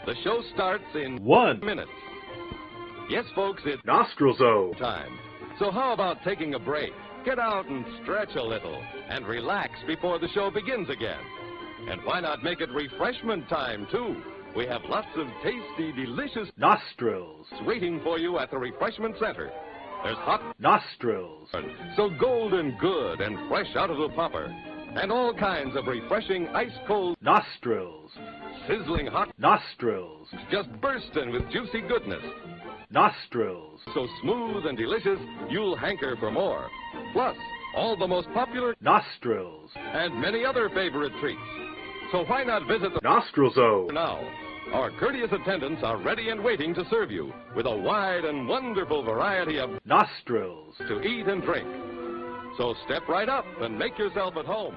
The show starts in 1 minute. Yes, folks, it's Nostril zone. time. So how about taking a break? Get out and stretch a little and relax before the show begins again. And why not make it refreshment time, too? We have lots of tasty, delicious Nostrils. waiting for you at the refreshment center. There's hot Nostrils. so golden good and fresh out of the popper. And all kinds of refreshing ice-cold, Nostrils. sizzling hot, Nostrils. just bursting with juicy goodness. Nostrils. So smooth and delicious, you'll hanker for more. Plus, all the most popular Nostrils. and many other favorite treats. So why not visit the Nostril zone. now? Our courteous attendants are ready and waiting to serve you with a wide and wonderful variety of Nostrils. to eat and drink. So step right up and make yourself at home.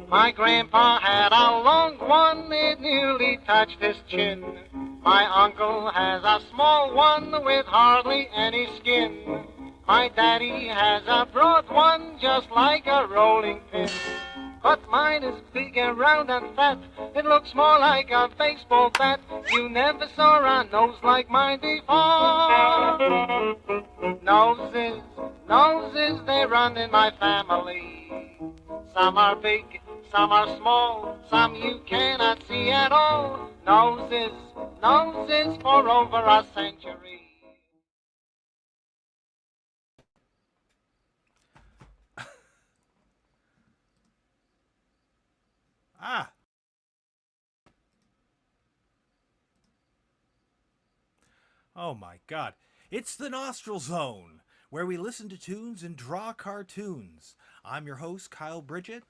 My grandpa had a long one, it nearly touched his chin. My uncle has a small one with hardly any skin. My daddy has a broad one just like a rolling pin. But mine is big and round and fat, it looks more like a baseball bat. You never saw a nose like mine before. Noses, they run in my family. Some are big, some are small, some you cannot see at all. Noses for over a century. Oh my god. It's the Nostril Zone, where we listen to tunes and draw cartoons. I'm your host, Kyle Bridget,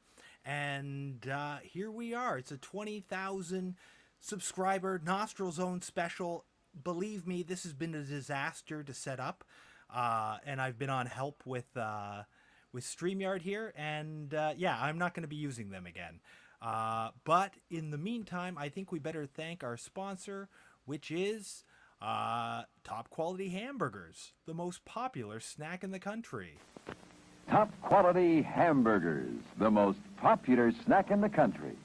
and here we are. It's a 20,000 subscriber Nostril Zone special. Believe me, this has been a disaster to set up, and I've been on help with StreamYard here, and yeah, I'm not going to be using them again. But in the meantime, I think we better thank our sponsor, which is Top Quality Hamburgers, the most popular snack in the country. Top quality hamburgers, the most popular snack in the country.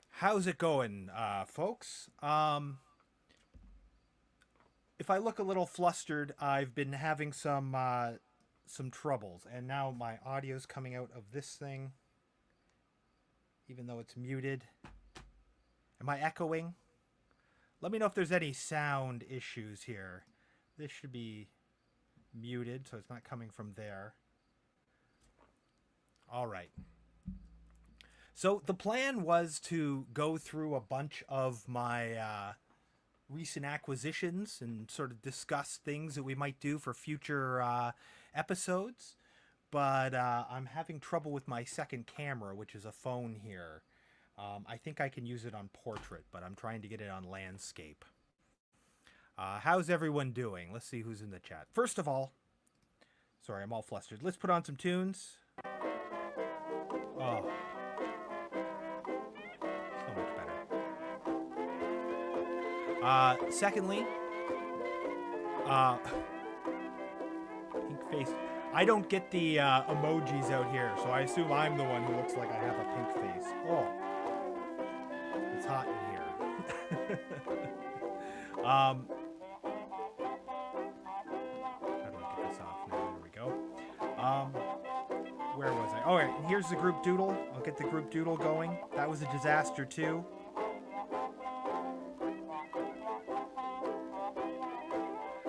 How's it going, folks? If I look a little flustered, I've been having some troubles, and now my audio's coming out of this thing, even though it's muted. Am I echoing? Let me know if there's any sound issues here. This should be muted, so it's not coming from there. All right. So the plan was to go through a bunch of my recent acquisitions and sort of discuss things that we might do for future episodes. But I'm having trouble with my second camera, which is a phone here. I think I can use it on portrait, but I'm trying to get it on landscape. How's everyone doing? Let's see who's in the chat. First of all, sorry, I'm all flustered. Let's put on some tunes. Oh, so much better. Secondly, pink face. I don't get the emojis out here, so I assume I'm the one who looks like I have a pink face. Oh. It's hot in here. How do I get this off now? There we go. Where was I? Oh, right. Here's the group doodle. I'll get the group doodle going. That was a disaster, too.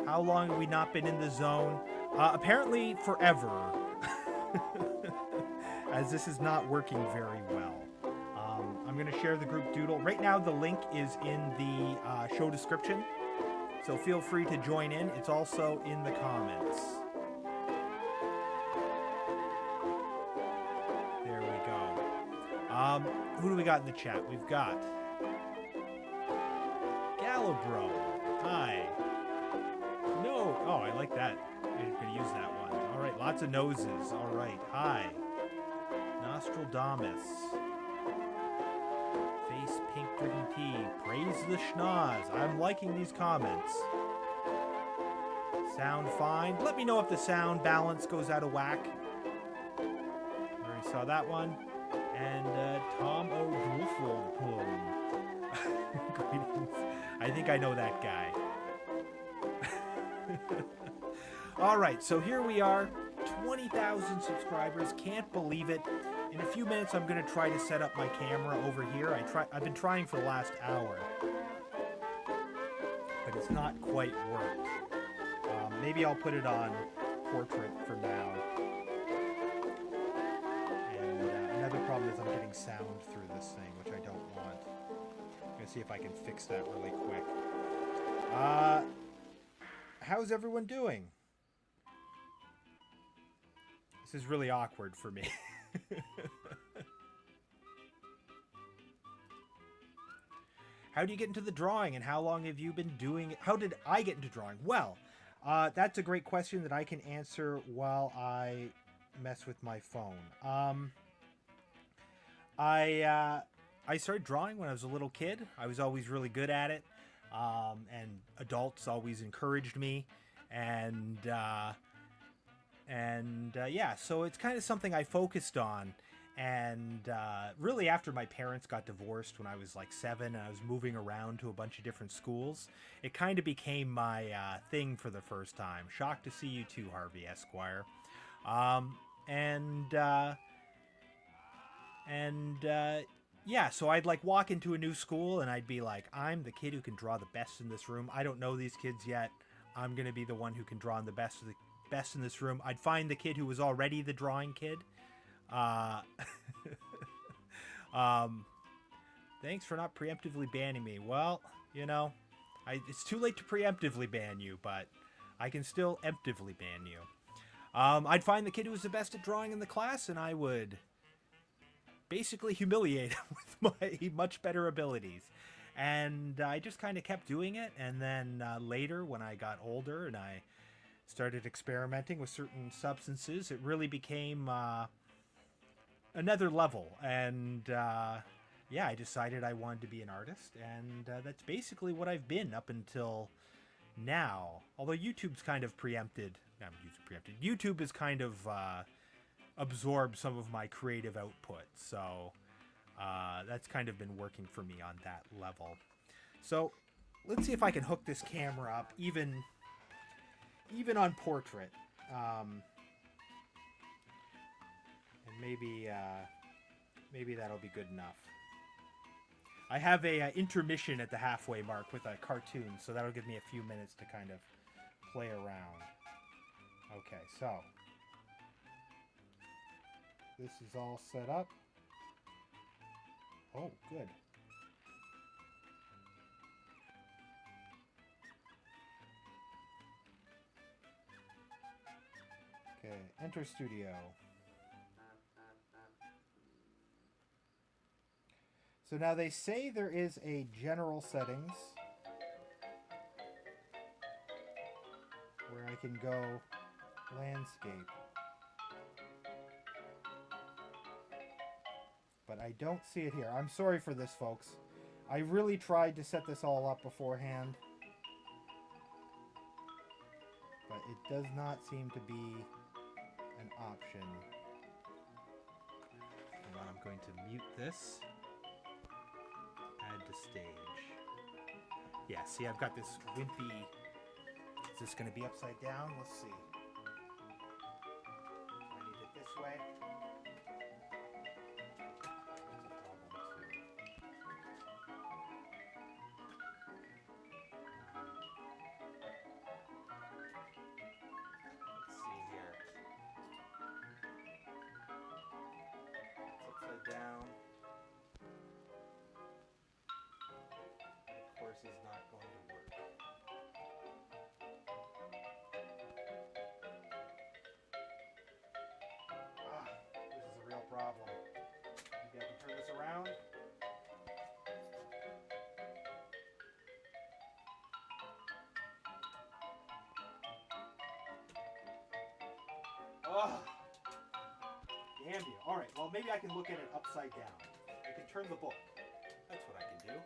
How long have we not been in the zone? Apparently forever. As this is not working very well. I'm going to share the group doodle. Right now, the link is in the show description, so feel free to join in. It's also in the comments. There we go. Who do we got in the chat? We've got Galabro. Hi. No. Oh, I like that. I'm going to use that one. All right, lots of noses. All right. Hi. Nostradamus. Face pink drinking tea. Praise the schnoz. I'm liking these comments. Sound fine. Let me know if the sound balance goes out of whack. Already saw that one. And Tom O'Druffle. Greetings. I think I know that guy. All right, so here we are. 20,000 subscribers. Can't believe it. In a few minutes, I'm going to try to set up my camera over here. I've been trying for the last hour, but it's not quite worked. Maybe I'll put it on portrait for now. And another problem is I'm getting sound through this thing, which I don't want. I'm going to see if I can fix that really quick. How's everyone doing? This is really awkward for me. How do you get into the drawing, and how long have you been doing it? How did I get into drawing? Well, that's a great question that I can answer while I mess with my phone. I started drawing when I was a little kid. I was always really good at it, and adults always encouraged me, and yeah, so it's kind of something I focused on. And really after my parents got divorced when I was like 7 and I was moving around to a bunch of different schools, it kind of became my thing for the first time. Shocked to see you too, Harvey Esquire. Yeah, so I'd like walk into a new school and I'd be like, I'm the kid who can draw the best in this room. I don't know these kids yet. I'm going to be the one who can draw the best in this room. I'd find the kid who was already the drawing kid. Thanks for not preemptively banning me. Well, you know, it's too late to preemptively ban you, but I can still emptively ban you. I'd find the kid who was the best at drawing in the class, and I would basically humiliate him with my much better abilities. And I just kind of kept doing it, and then later, when I got older and I started experimenting with certain substances, it really became another level. And yeah, I decided I wanted to be an artist, and that's basically what I've been up until now. Although YouTube's kind of preempted. Not preempted. YouTube has kind of absorbed some of my creative output, so that's kind of been working for me on that level. So let's see if I can hook this camera up, even on portrait, and maybe that'll be good enough. I have a intermission at the halfway mark with a cartoon, so that'll give me a few minutes to kind of play around. Okay, so this is all set up. Oh, good. Okay, enter studio. So now they say there is a general settings where I can go landscape. But I don't see it here. I'm sorry for this, folks. I really tried to set this all up beforehand, but it does not seem to be an option. Hold on, I'm going to mute this. Add to stage. Yeah, see, I've got this wimpy... Is this going to be upside down? Let's see. I need it this way. Down. Of course, is not going to work. This is a real problem. Maybe I can turn this around. Oh. Damn you. Alright, well maybe I can look at it upside down. I can turn the book. That's what I can do.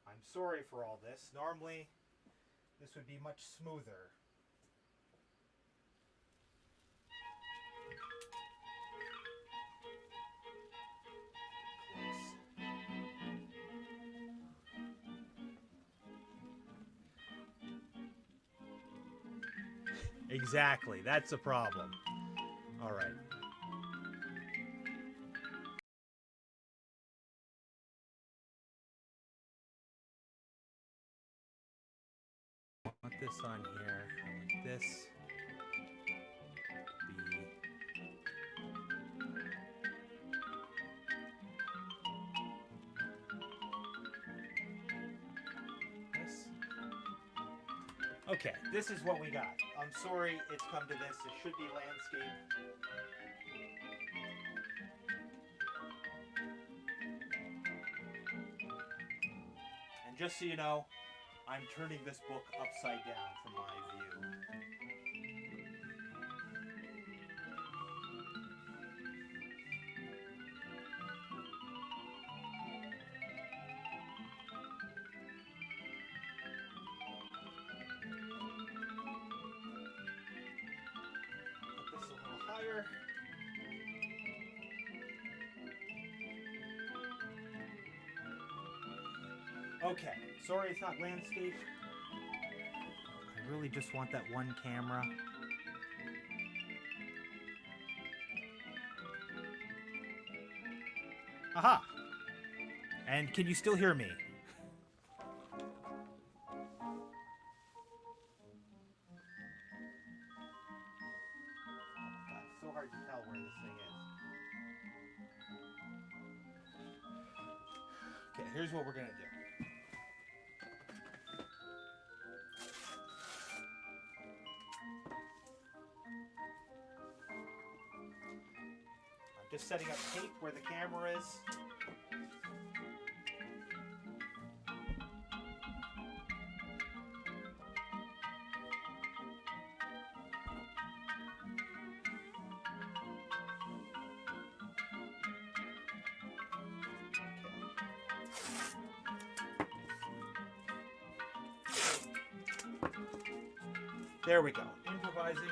I'm sorry for all this. Normally, this would be much smoother. Exactly, that's a problem. All right. I want this on here. I want this to be... this. Okay, this is what we got. I'm sorry it's come to this. It should be landscape. And just so you know, I'm turning this book upside down from my view. Okay, sorry it's not landscape. I really just want that one camera. Aha! And can you still hear me? tell where this thing is. Okay, here's what we're going to do. I'm just setting up tape where the camera is. There we go. Improvising.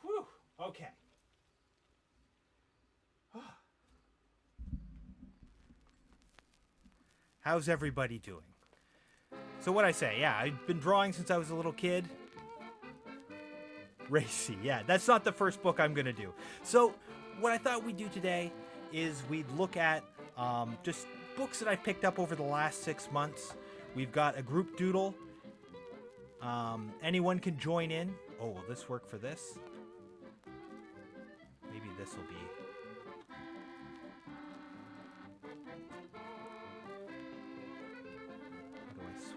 Whew. Okay. How's everybody doing? So what I say, yeah, I've been drawing since I was a little kid. Racy, yeah, that's not the first book I'm going to do. So what I thought we'd do today is we'd look at just books that I've picked up over the last 6 months. We've got a group doodle. Anyone can join in. Oh, will this work for this? Maybe this will be...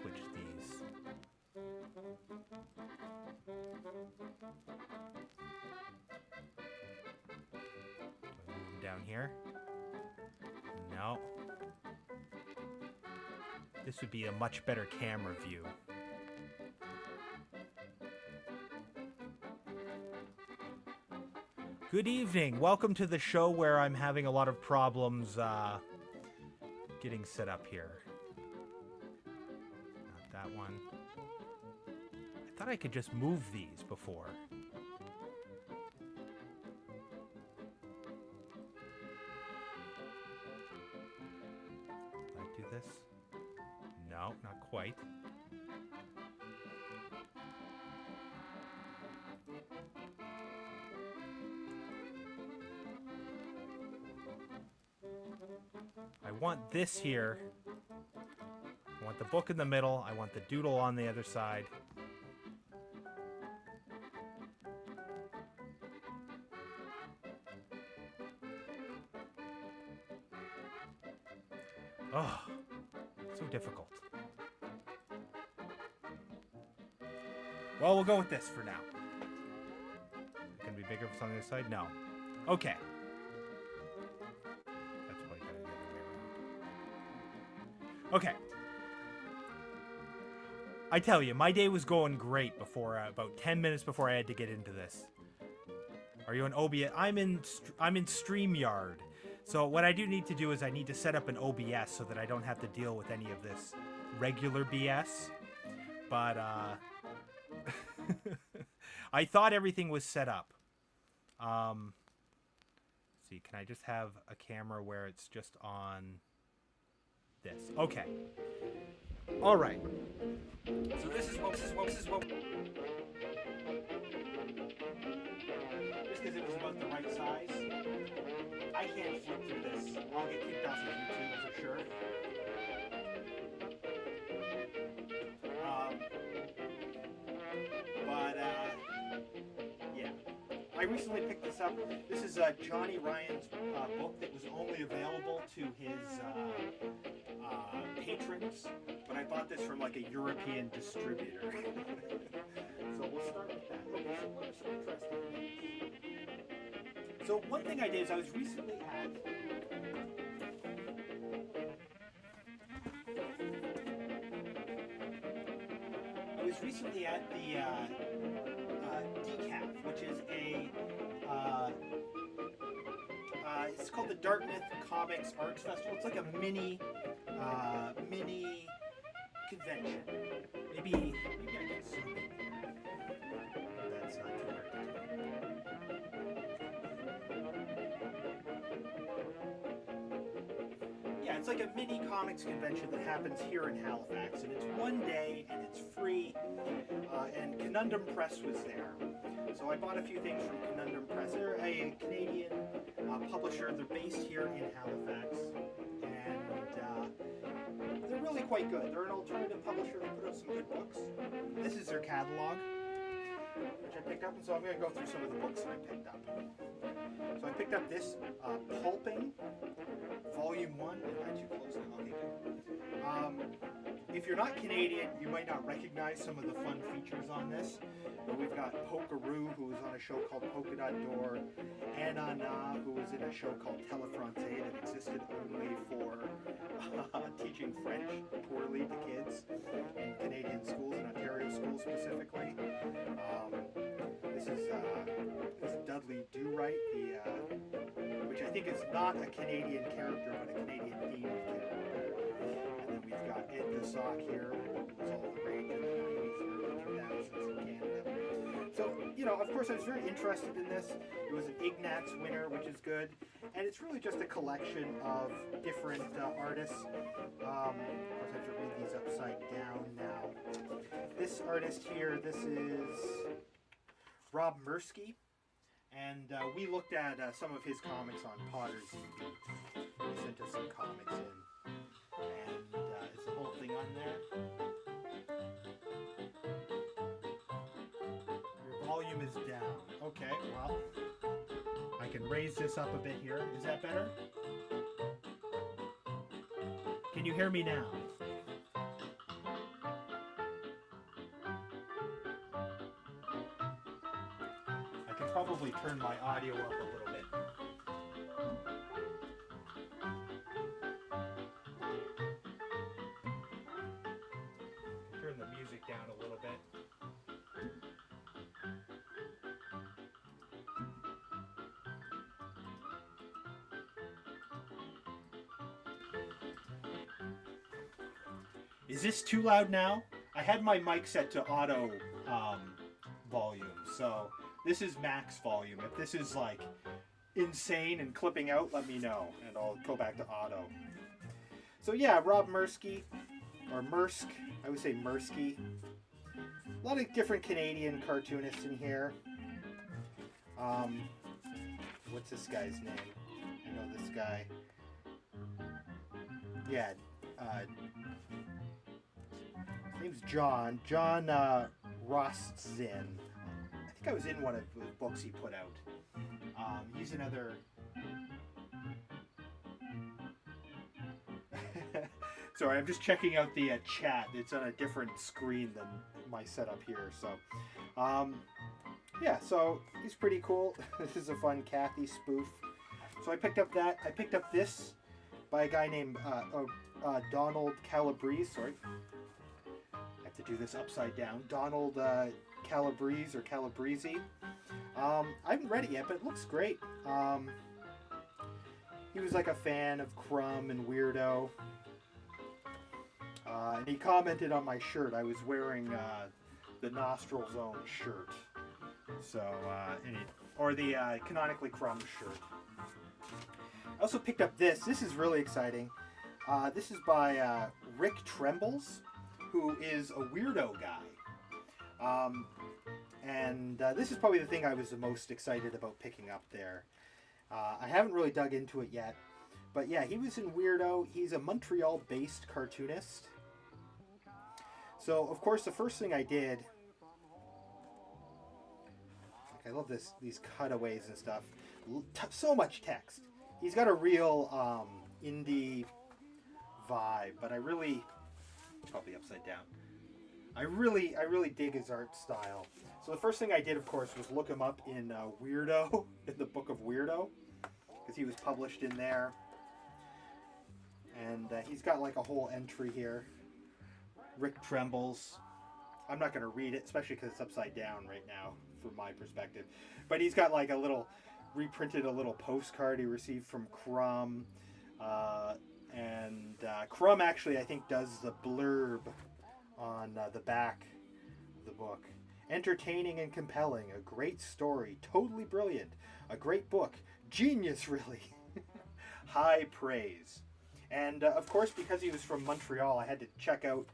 switch these. Move them down here. No. This would be a much better camera view. Good evening. Welcome to the show where I'm having a lot of problems getting set up here. That one. I thought I could just move these before. Did I do this? No, not quite. I want this here. I want the book in the middle. I want the doodle on the other side. Oh, so difficult. Well, we'll go with this for now. Can it be bigger on the other side? No. Okay. That's probably better the other way around. Okay. I tell you, my day was going great before about 10 minutes before I had to get into this. Are you in OBS? I'm in StreamYard. So what I do need to do is I need to set up an OBS so that I don't have to deal with any of this regular BS. But I thought everything was set up. Let's see, can I just have a camera where it's just on this? Okay. All right. So this is what. Just because it was about the right size, I can't flip through this. I'll get kicked off of YouTube for sure. Yeah. I recently picked this up. This is Johnny Ryan's book that was only available to his patrons, but I bought this from like a European distributor. So we'll start with that. Okay, so what are some interesting things? So one thing I did is I was recently at the Decaf, which is it's called the Dartmouth Comics Arts Festival. It's like a mini convention. Maybe I can zoom in here. That's not too hard to do. Yeah, it's like a mini comics convention that happens here in Halifax, and it's one day and it's free. And Conundrum Press was there. So I bought a few things from Conundrum Press. They're a Canadian publisher. They're based here in Halifax, and they're really quite good. They're an alternative publisher. They put out some good books. This is their catalog, which I picked up, and so I'm going to go through some of the books that I picked up. So I picked up this Pulping, Volume 1. Am I too close now? Okay, good. If you're not Canadian, you might not recognize some of the fun features on this. But we've got Pokeroo, who was on a show called Polka Dot Door, Anna Na, who was in a show called Telefrancais that existed only for teaching French poorly to kids in Canadian schools, in Ontario schools specifically. This is Dudley Do-Right, which I think is not a Canadian character, but a Canadian themed character. And then we've got Ed the Sock here, who was all the rage in the 90s, early 2000s in Canada. So, you know, of course I was very interested in this. It was an Ignatz winner, which is good. And it's really just a collection of different artists. Of course I have to read these upside down now. This artist here, this is Rob Mirsky. And we looked at some of his comics on PODRZEBIE. He sent us some comics in. And is the whole thing on there? Your volume is down. Okay, well, I can raise this up a bit here. Is that better? Can you hear me now? I can probably turn my audio up a little bit. Turn the music down a little bit. Is this too loud now? I had my mic set to auto volume, so this is max volume. If this is like insane and clipping out, let me know, and I'll go back to auto. So yeah, Rob Mirsky, or Mursk, I would say Mirsky. A lot of different Canadian cartoonists in here. What's this guy's name? I know this guy. Yeah, his name's John. John Rostzin. I think I was in one of the books he put out. He's another... Sorry, I'm just checking out the chat. It's on a different screen than my setup here. So, yeah, so he's pretty cool. This is a fun Kathy spoof. So I picked up that. I picked up this by a guy named Donald Calabrese. Sorry. I have to do this upside down. Donald Calabrese or Calabrese. I haven't read it yet, but it looks great. He was like a fan of Crumb and Weirdo. And he commented on my shirt. I was wearing the Nostril Zone shirt. So, or the Canonically Crumb shirt. I also picked up this. This is really exciting. This is by Rick Trembles, who is a Weirdo guy. And this is probably the thing I was the most excited about picking up there. I haven't really dug into it yet. But yeah, he was in Weirdo. He's a Montreal-based cartoonist. So, of course, the first thing I did... I love these cutaways and stuff. So much text. He's got a real indie vibe, but I really... Probably upside down. I really dig his art style. So the first thing I did, of course, was look him up in Weirdo, in the Book of Weirdo, because he was published in there. And he's got like a whole entry here. Rick Trembles. I'm not going to read it, especially because it's upside down right now, from my perspective. But he's got like a little, reprinted a little postcard he received from Crumb. And Crumb actually, I think, does the blurb on the back of the book. Entertaining and compelling, a great story, totally brilliant, a great book, genius really, high praise. And of course, because he was from Montreal, I had to check out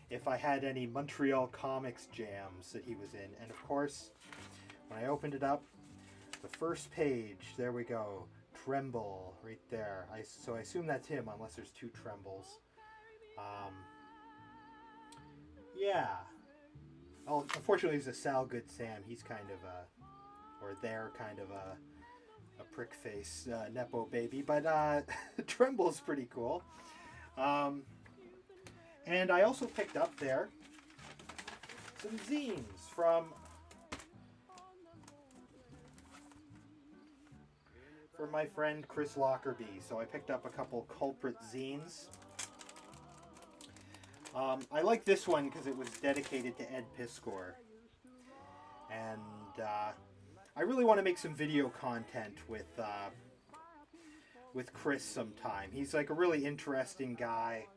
if I had any Montreal comics jams that he was in. And of course, when I opened it up, the first page, there we go, Tremble, right there. So I assume that's him, unless there's two Trembles. Yeah. Oh, unfortunately, there's a Sal Good Sam. He's kind of or they're kind of a prick face Nepo baby. But Tremble's pretty cool. And I also picked up there some zines from my friend Chris Lockerbie. So I picked up a couple Culprit zines. I like this one because it was dedicated to Ed Piskor. And I really want to make some video content with Chris sometime. He's like a really interesting guy.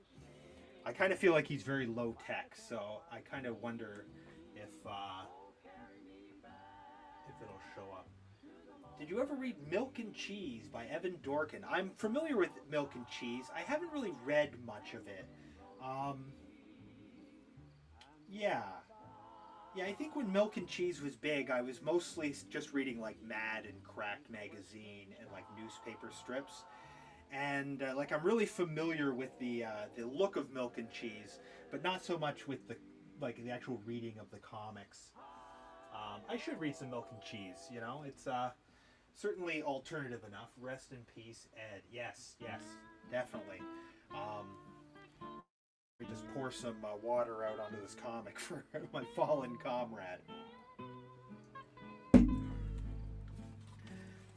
I kind of feel like he's very low tech, so I kind of wonder if it'll show up. Did you ever read Milk and Cheese by Evan Dorkin? I'm familiar with Milk and Cheese. I haven't really read much of it. Yeah, I think when Milk and Cheese was big, I was mostly just reading like Mad and Cracked magazine and like newspaper strips. And like I'm really familiar with the look of Milk and Cheese, but not so much with the actual reading of the comics. I should read some Milk and Cheese. You know, it's certainly alternative enough. Rest in peace, Ed. Yes, definitely. We just pour some water out onto this comic for my fallen comrade.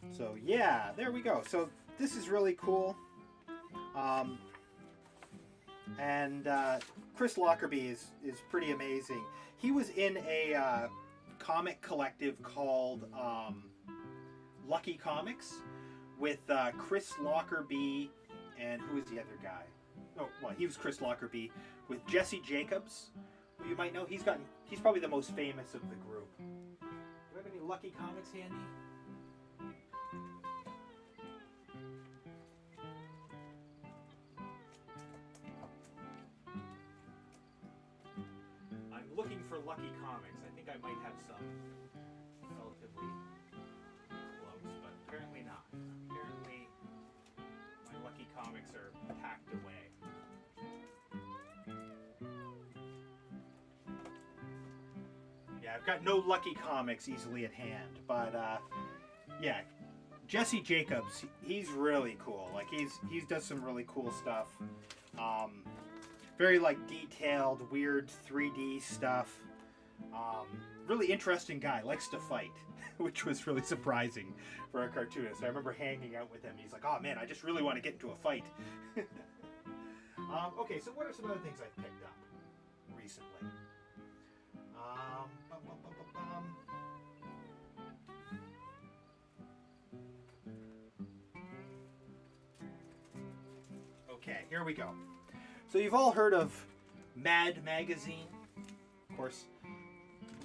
So yeah, there we go. So this is really cool. And Chris Lockerbie is pretty amazing. He was in a comic collective called Lucky Comics with Chris Lockerbie and who was the other guy? Oh, well, he was Chris Lockerbie with Jesse Jacobs, who you might know. He's probably the most famous of the group. Do you have any Lucky Comics handy? I'm looking for Lucky Comics. I think I might have some relatively close, but apparently not. Apparently my Lucky Comics are packed away. Yeah, I've got no Lucky Comics easily at hand, but yeah, Jesse Jacobs, he's really cool. Like he does some really cool stuff. Very like detailed, weird 3D stuff. Really interesting guy, likes to fight, which was really surprising for a cartoonist. I remember hanging out with him. He's like, "Oh man, I just really want to get into a fight." Okay, so what are some other things I've picked up recently? Okay, here we go. So you've all heard of Mad Magazine. Of course,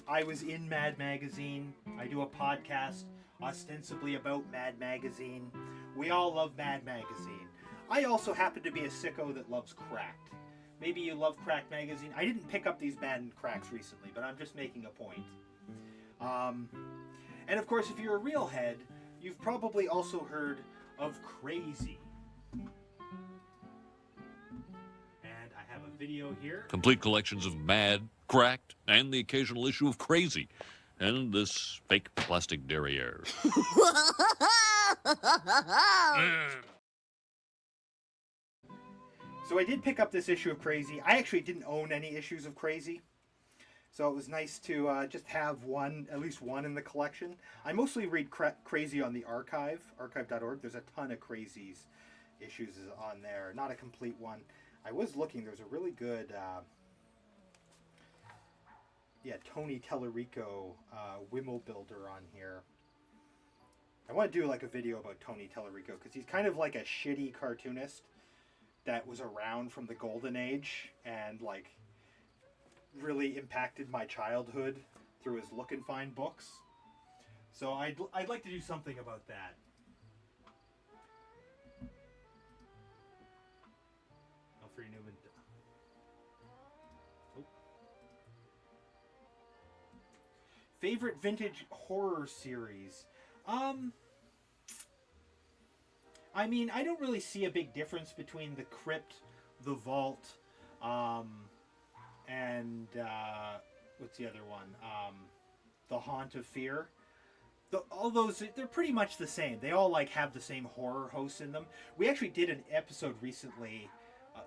I was in Mad Magazine. I do a podcast ostensibly about Mad Magazine. We all love Mad Magazine. I also happen to be a sicko that loves Cracked. Maybe you love Cracked Magazine. I didn't pick up these Mad and Cracks recently, but I'm just making a point. And of course, if you're a real head, you've probably also heard of Crazy. And I have a video here. Complete collections of Mad, Cracked, and the occasional issue of Crazy. And this fake plastic derriere. So I did pick up this issue of Crazy. I actually didn't own any issues of Crazy. So it was nice to just have one, at least one in the collection. I mostly read Crazy on the archive, archive.org. There's a ton of Crazy's issues on there. Not a complete one. I was looking, there's a really good, Tony Tellerico Wimmelbilder on here. I want to do like a video about Tony Tellerico because he's kind of like a shitty cartoonist that was around from the golden age and like really impacted my childhood through his Look and Find books. So I'd like to do something about that. Alfred Newman. Oh. Favorite vintage horror series? I mean, I don't really see a big difference between the Crypt, the Vault, and what's the other one? The Haunt of Fear. All those, they're pretty much the same. They all like have the same horror hosts in them. We actually did an episode recently,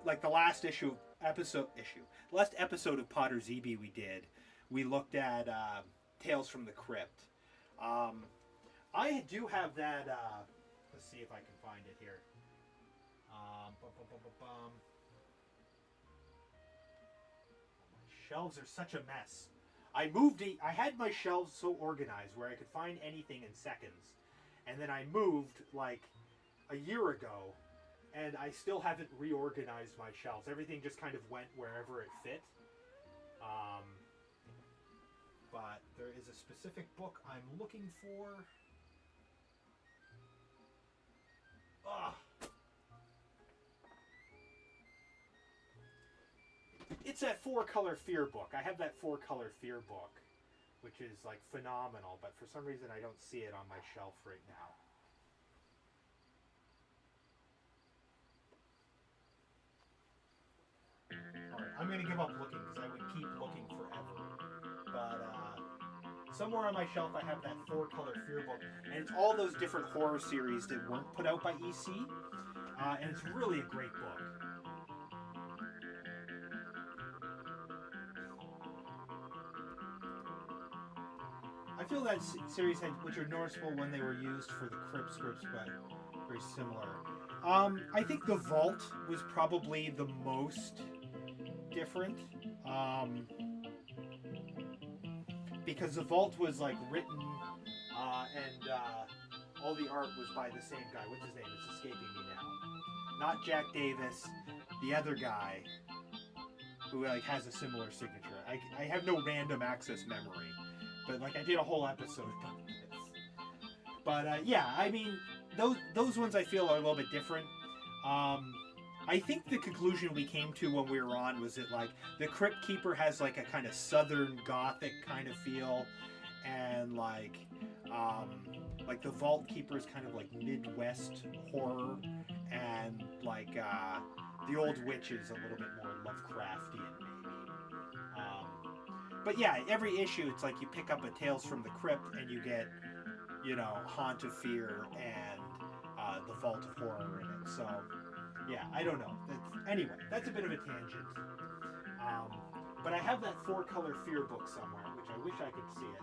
like the last episode of PODRZEBIE we did. We looked at Tales from the Crypt. I do have that. Let's see if I can find it here. My shelves are such a mess. I had my shelves so organized where I could find anything in seconds. And then I moved like a year ago, and I still haven't reorganized my shelves. Everything just kind of went wherever it fit. But there is a specific book I'm looking for. Ugh. It's that 4-color Fear book. I have that 4-color Fear book, which is like phenomenal, but for some reason I don't see it on my shelf right now. Alright, I'm going to give up looking because I would keep looking forever. But somewhere on my shelf I have that 4-color Fear book, and it's all those different horror series that weren't put out by EC, and it's really a great book. I feel that series had, which are noticeable when they were used for the Crypt scripts, but very similar. I think the Vault was probably the most different, because the Vault was like written, and all the art was by the same guy. What's his name? It's escaping me now. Not Jack Davis, the other guy who like has a similar signature. I have no random access memory. But like I did a whole episode about this. But yeah, I mean, those ones I feel are a little bit different. I think the conclusion we came to when we were on was that like the Crypt Keeper has like a kind of southern gothic kind of feel, and like the Vault Keeper is kind of like Midwest horror, and like the Old Witch is a little bit more Lovecraftian maybe. But yeah, every issue, it's like you pick up a Tales from the Crypt and you get, you know, Haunt of Fear and the Vault of Horror in it. So, yeah, I don't know. Anyway, that's a bit of a tangent. But I have that 4-color Fear book somewhere, which I wish I could see it.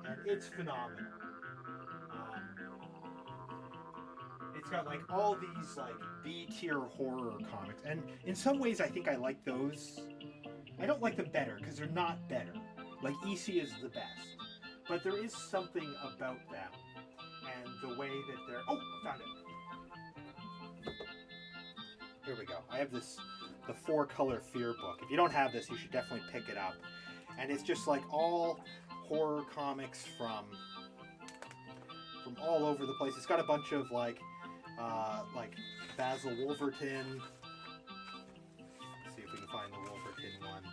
And it's phenomenal. It's got like all these like B-tier horror comics. And in some ways, I think I like those. I don't like them better, because they're not better. Like, EC is the best. But there is something about them, and the way that they're... Oh, I found it! Here we go. I have the 4-color Fear book. If you don't have this, you should definitely pick it up. And it's just like all horror comics from all over the place. It's got a bunch of like Basil Wolverton. Let's see if we can find the Wolverton one.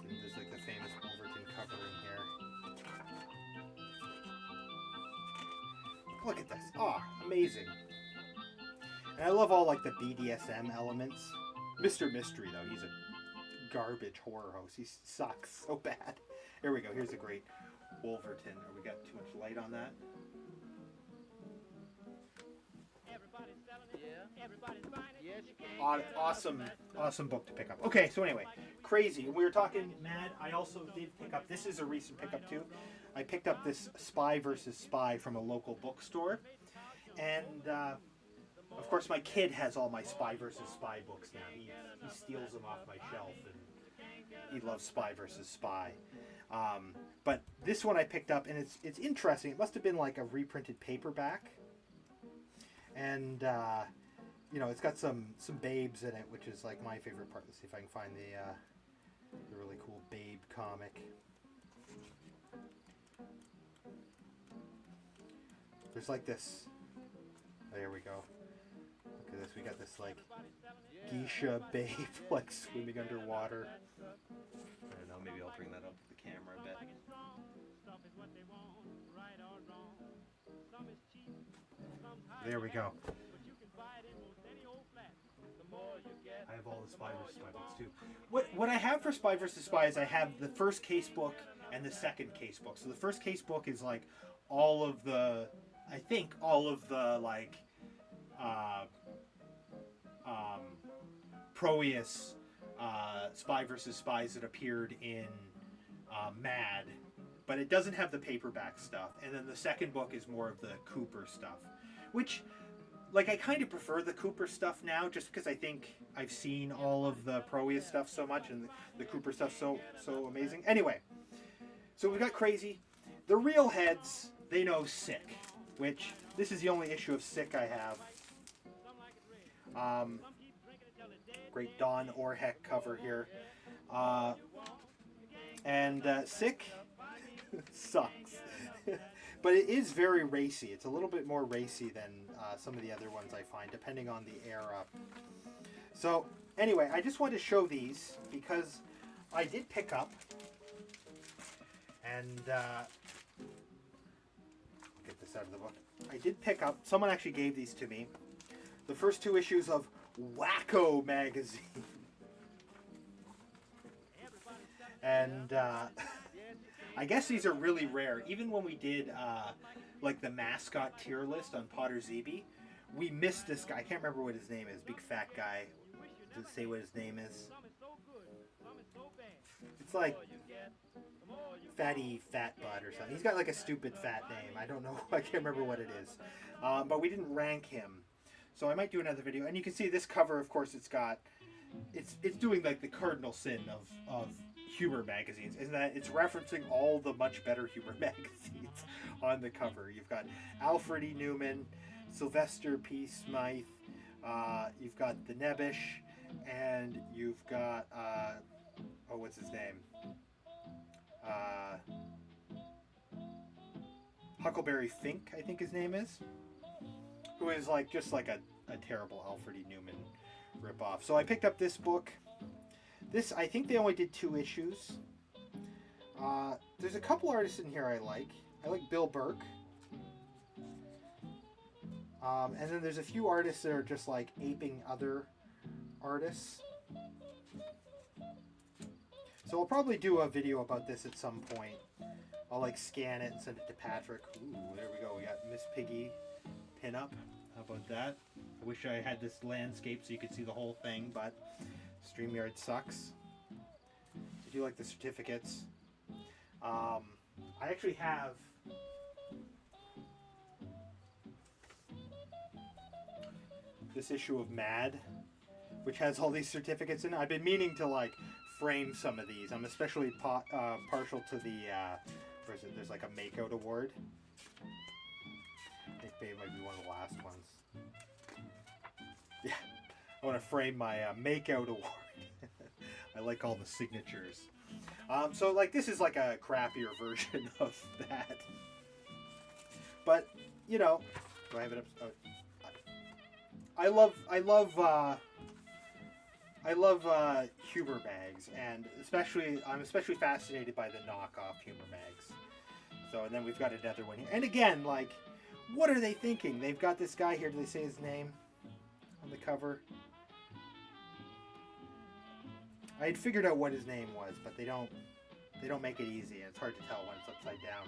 There's like the famous Wolverton cover in here. Look at this. Oh, amazing. And I love all like the BDSM elements. Mr. Mystery though, he's a garbage horror host. He sucks so bad. Here we go. Here's a great Wolverton. Oh, we got too much light on that. Awesome book to pick up. Okay, so anyway, crazy. We were talking mad. I also did pick up, this is a recent pickup too. I picked up this Spy versus Spy from a local bookstore. And of course my kid has all my Spy versus Spy books now. He steals them off my shelf, and he loves Spy versus Spy. But this one I picked up, and it's interesting. It must have been like a reprinted paperback. And you know, it's got some babes in it, which is like my favorite part. Let's see if I can find the really cool babe comic. There's like this. There we go. Look at this. We got this like geisha babe like swimming underwater. I don't know. Maybe I'll bring that up to the camera a there we go. I have all the Spy vs. Spy books too. What I have for Spy vs. Spy is I have the first case book and the second case book. So the first case book is like all of the, I think all of the like Proteus Spy vs. Spies that appeared in Mad, but it doesn't have the paperback stuff. And then the second book is more of the Cooper stuff, which, like, I kind of prefer the Cooper stuff now, just because I think I've seen all of the Proteus stuff so much, and the Cooper stuff so amazing. Anyway, so we've got Crazy. The real heads, they know Sick, which this is the only issue of Sick I have. Great Don Orheck cover here. And Sick sucks. But it is very racy. It's a little bit more racy than some of the other ones I find, depending on the era. So, anyway, I just wanted to show these because I did pick up, and get this out of the book. I did pick up, someone actually gave these to me, the first 2 issues of Wacko magazine. And I guess these are really rare. Even when we did like the mascot tier list on PODRZEBIE, we missed this guy. I can't remember what his name is. Big fat guy. Does it say what his name is? It's like Fatty Fat Butt or something. He's got like a stupid fat name. I don't know. I can't remember what it is. But we didn't rank him. So I might do another video. And you can see this cover, of course, it's doing like the cardinal sin of humor magazines, is that it's referencing all the much better humor magazines on the cover. You've got Alfred E. Newman, Sylvester P. Smythe, you've got the Nebbish, and you've got oh, what's his name? Huckleberry Fink, I think his name is, who is like just like a terrible Alfred E. Newman ripoff. So I picked up this book. This, I think they only did 2 issues. There's a couple artists in here I like. I like Bill Burke. And then there's a few artists that are just like aping other artists. So I'll probably do a video about this at some point. I'll like scan it and send it to Patrick. Ooh, there we go. We got Miss Piggy pinup. How about that? I wish I had this landscape so you could see the whole thing, but StreamYard sucks. I do like the certificates. I actually have this issue of Mad, which has all these certificates in it. I've been meaning to like frame some of these. I'm especially partial to the where is it? There's like a Makeout award. I think Babe might be one of the last ones. Yeah, I want to frame my Makeout award. I like all the signatures. So like this is like a crappier version of that. But you know, do I have it up? I love humor mags, and I'm especially fascinated by the knockoff humor mags. So, and then we've got another one here. And again, like, what are they thinking? They've got this guy here. Do they say his name on the cover? I had figured out what his name was, but they don't make it easy, and it's hard to tell when it's upside down.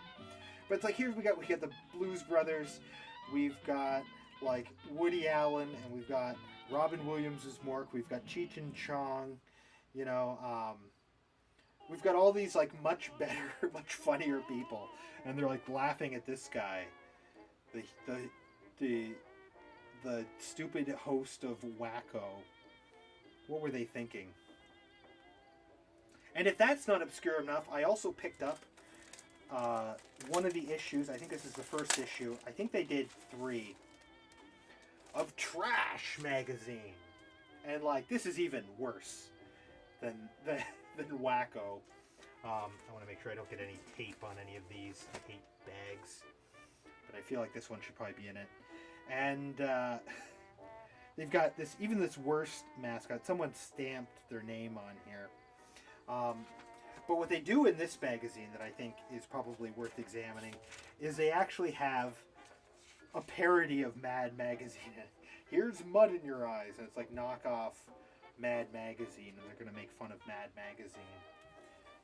But it's like here we got the Blues Brothers, we've got like Woody Allen, and we've got Robin Williams as Mork, we've got Cheech and Chong, you know, we've got all these like much better, much funnier people, and they're like laughing at this guy, the stupid host of Wacko. What were they thinking? And if that's not obscure enough, I also picked up one of the issues. I think this is the first issue. I think they did 3 of Trash magazine, and like this is even worse than Wacko. I want to make sure I don't get any tape on any of these. I hate bags, but I feel like this one should probably be in it. And they've got this, even this worst mascot. Someone stamped their name on here. But what they do in this magazine that I think is probably worth examining is they actually have a parody of Mad Magazine. Here's mud in your eyes, and it's like knockoff Mad Magazine, and they're gonna make fun of Mad Magazine.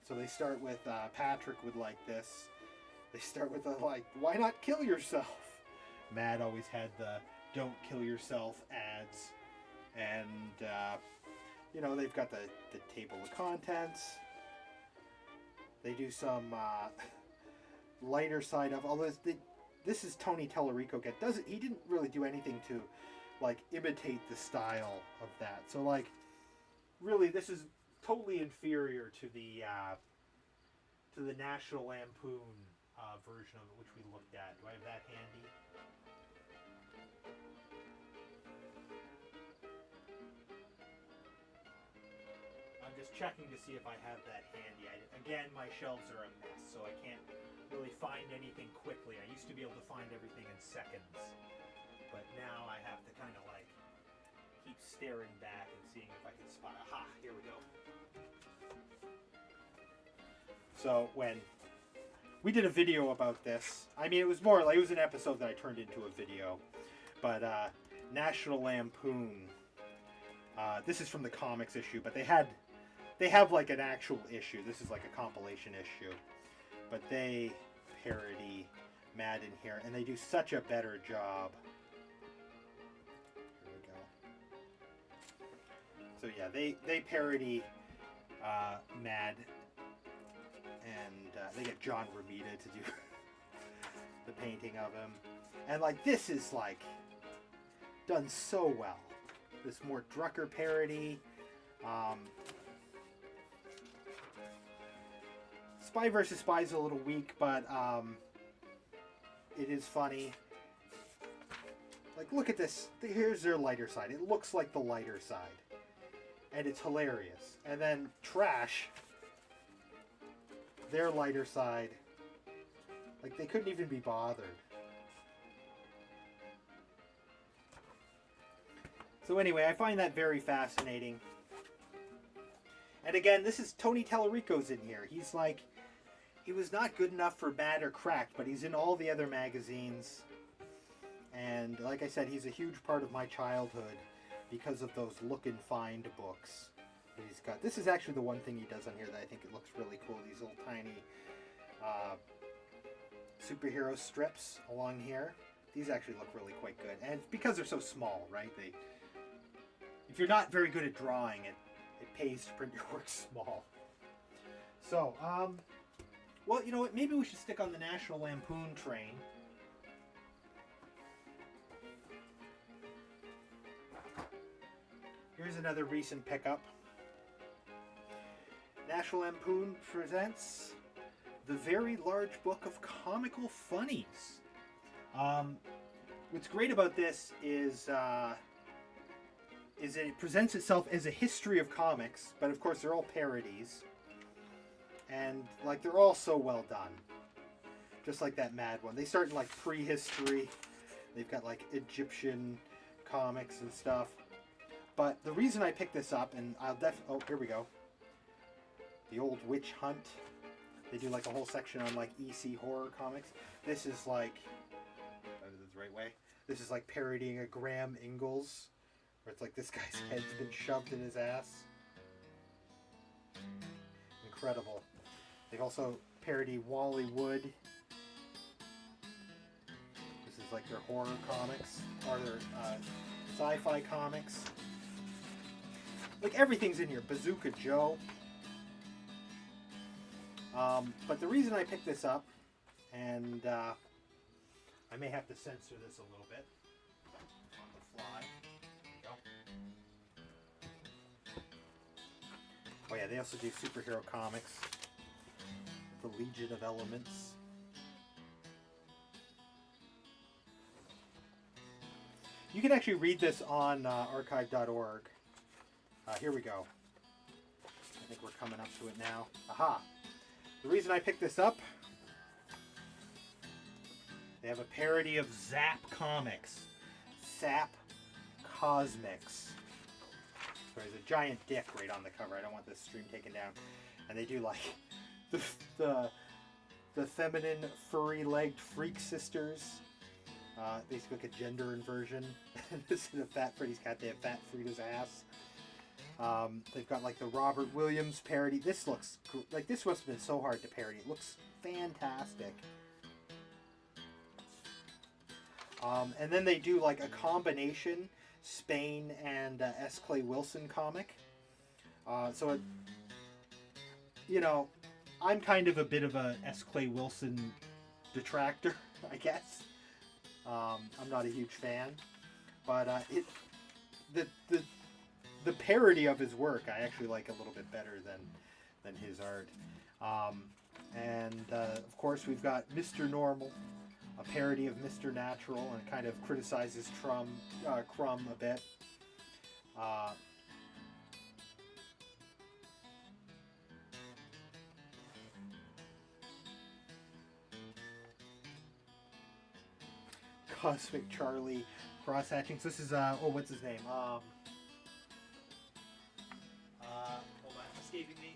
So they start with Patrick would like this. They start with why not kill yourself? Mad always had the don't kill yourself ads, and you know, they've got the table of contents. They do some lighter side of, although this is Tony Tallarico. He didn't really do anything to like imitate the style of that. So like, really, this is totally inferior to the National Lampoon version of it, which we looked at. Do I have that handy? I'm just checking to see if I have that handy. Again, my shelves are a mess, so I can't really find anything quickly. I used to be able to find everything in seconds, but now I have to kind of like keep staring back and seeing if I can spot. Aha, here we go. So when we did a video about this, I mean, it was more like, it was an episode that I turned into a video, but National Lampoon, this is from the comics issue, but they have like an actual issue. This is like a compilation issue, but they parody Mad in here, and they do such a better job. Here we go. So yeah, they parody Mad, and they get John Romita to do the painting of him, and like this is like done so well. This Mort Drucker parody. Spy vs. Spy is a little weak, but it is funny. Like, look at this. Here's their lighter side. It looks like the lighter side. And it's hilarious. And then Trash, their lighter side, like, they couldn't even be bothered. So anyway, I find that very fascinating. And again, this is Tony Tallarico's in here. He's like, he was not good enough for Mad or Cracked, but he's in all the other magazines. And like I said, he's a huge part of my childhood because of those Look and Find books that he's got. This is actually the one thing he does on here that I think it looks really cool. These little tiny superhero strips along here. These actually look really quite good. And because they're so small, right? If you're not very good at drawing, it pays to print your work small. So, well, you know what? Maybe we should stick on the National Lampoon train. Here's another recent pickup. National Lampoon presents The Very Large Book of Comical Funnies. What's great about this is it presents itself as a history of comics, but of course they're all parodies. And like, they're all so well done. Just like that Mad one. They start in like prehistory. They've got like Egyptian comics and stuff. But the reason I picked this up, and I'll oh, here we go. The Old Witch Hunt. They do like a whole section on like EC horror comics. This is like, that is the right way. This is like parodying a Graham Ingalls, where it's like this guy's head's been shoved in his ass. Incredible. They've also parodied Wally Wood. This is like their horror comics, or their sci-fi comics. Like, everything's in here. Bazooka Joe. But the reason I picked this up, and I may have to censor this a little bit on the fly. There you go. Oh yeah, they also do superhero comics. The Legion of Elements. You can actually read this on archive.org. Here we go. I think we're coming up to it now. Aha! The reason I picked this up, they have a parody of Zap Comics. Zap Cosmics. So there's a giant dick right on the cover. I don't want this stream taken down. And they do like the feminine furry-legged freak sisters. Basically like a gender inversion. Instead of Fat Freddy's cat, they have Fat Frida's ass. They've got like the Robert Williams parody. This looks like this must have been so hard to parody. It looks fantastic. And then they do like a combination Spain and S. Clay Wilson comic. So it, you know, I'm kind of a bit of a S. Clay Wilson detractor, I guess. I'm not a huge fan, but the parody of his work I actually like a little bit better than his art. And of course we've got Mr. Normal, a parody of Mr. Natural, and kind of criticizes Crumb a bit. Cosmic Charlie cross hatching. So this is what's his name? Hold on, escaping me.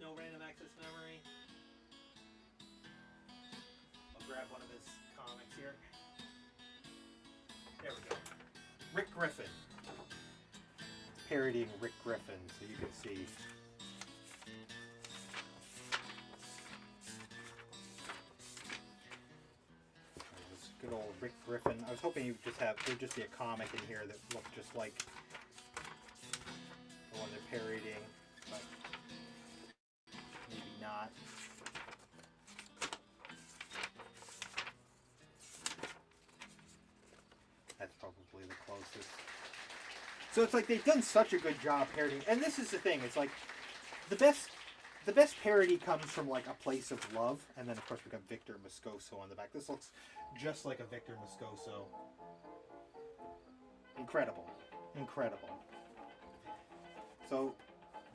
No random access memory. I'll grab one of his comics here. There we go. Rick Griffin. It's parodying Rick Griffin, so you can see. Good old Rick Griffin. I was hoping there'd just be a comic in here that looked just like the one they're parodying, but maybe not. That's probably the closest. So it's like they've done such a good job parodying, and this is the thing. It's like the best parody comes from like a place of love, and then of course we got Victor Moscoso on the back. This looks just like a Victor Moscoso. Incredible. Incredible. So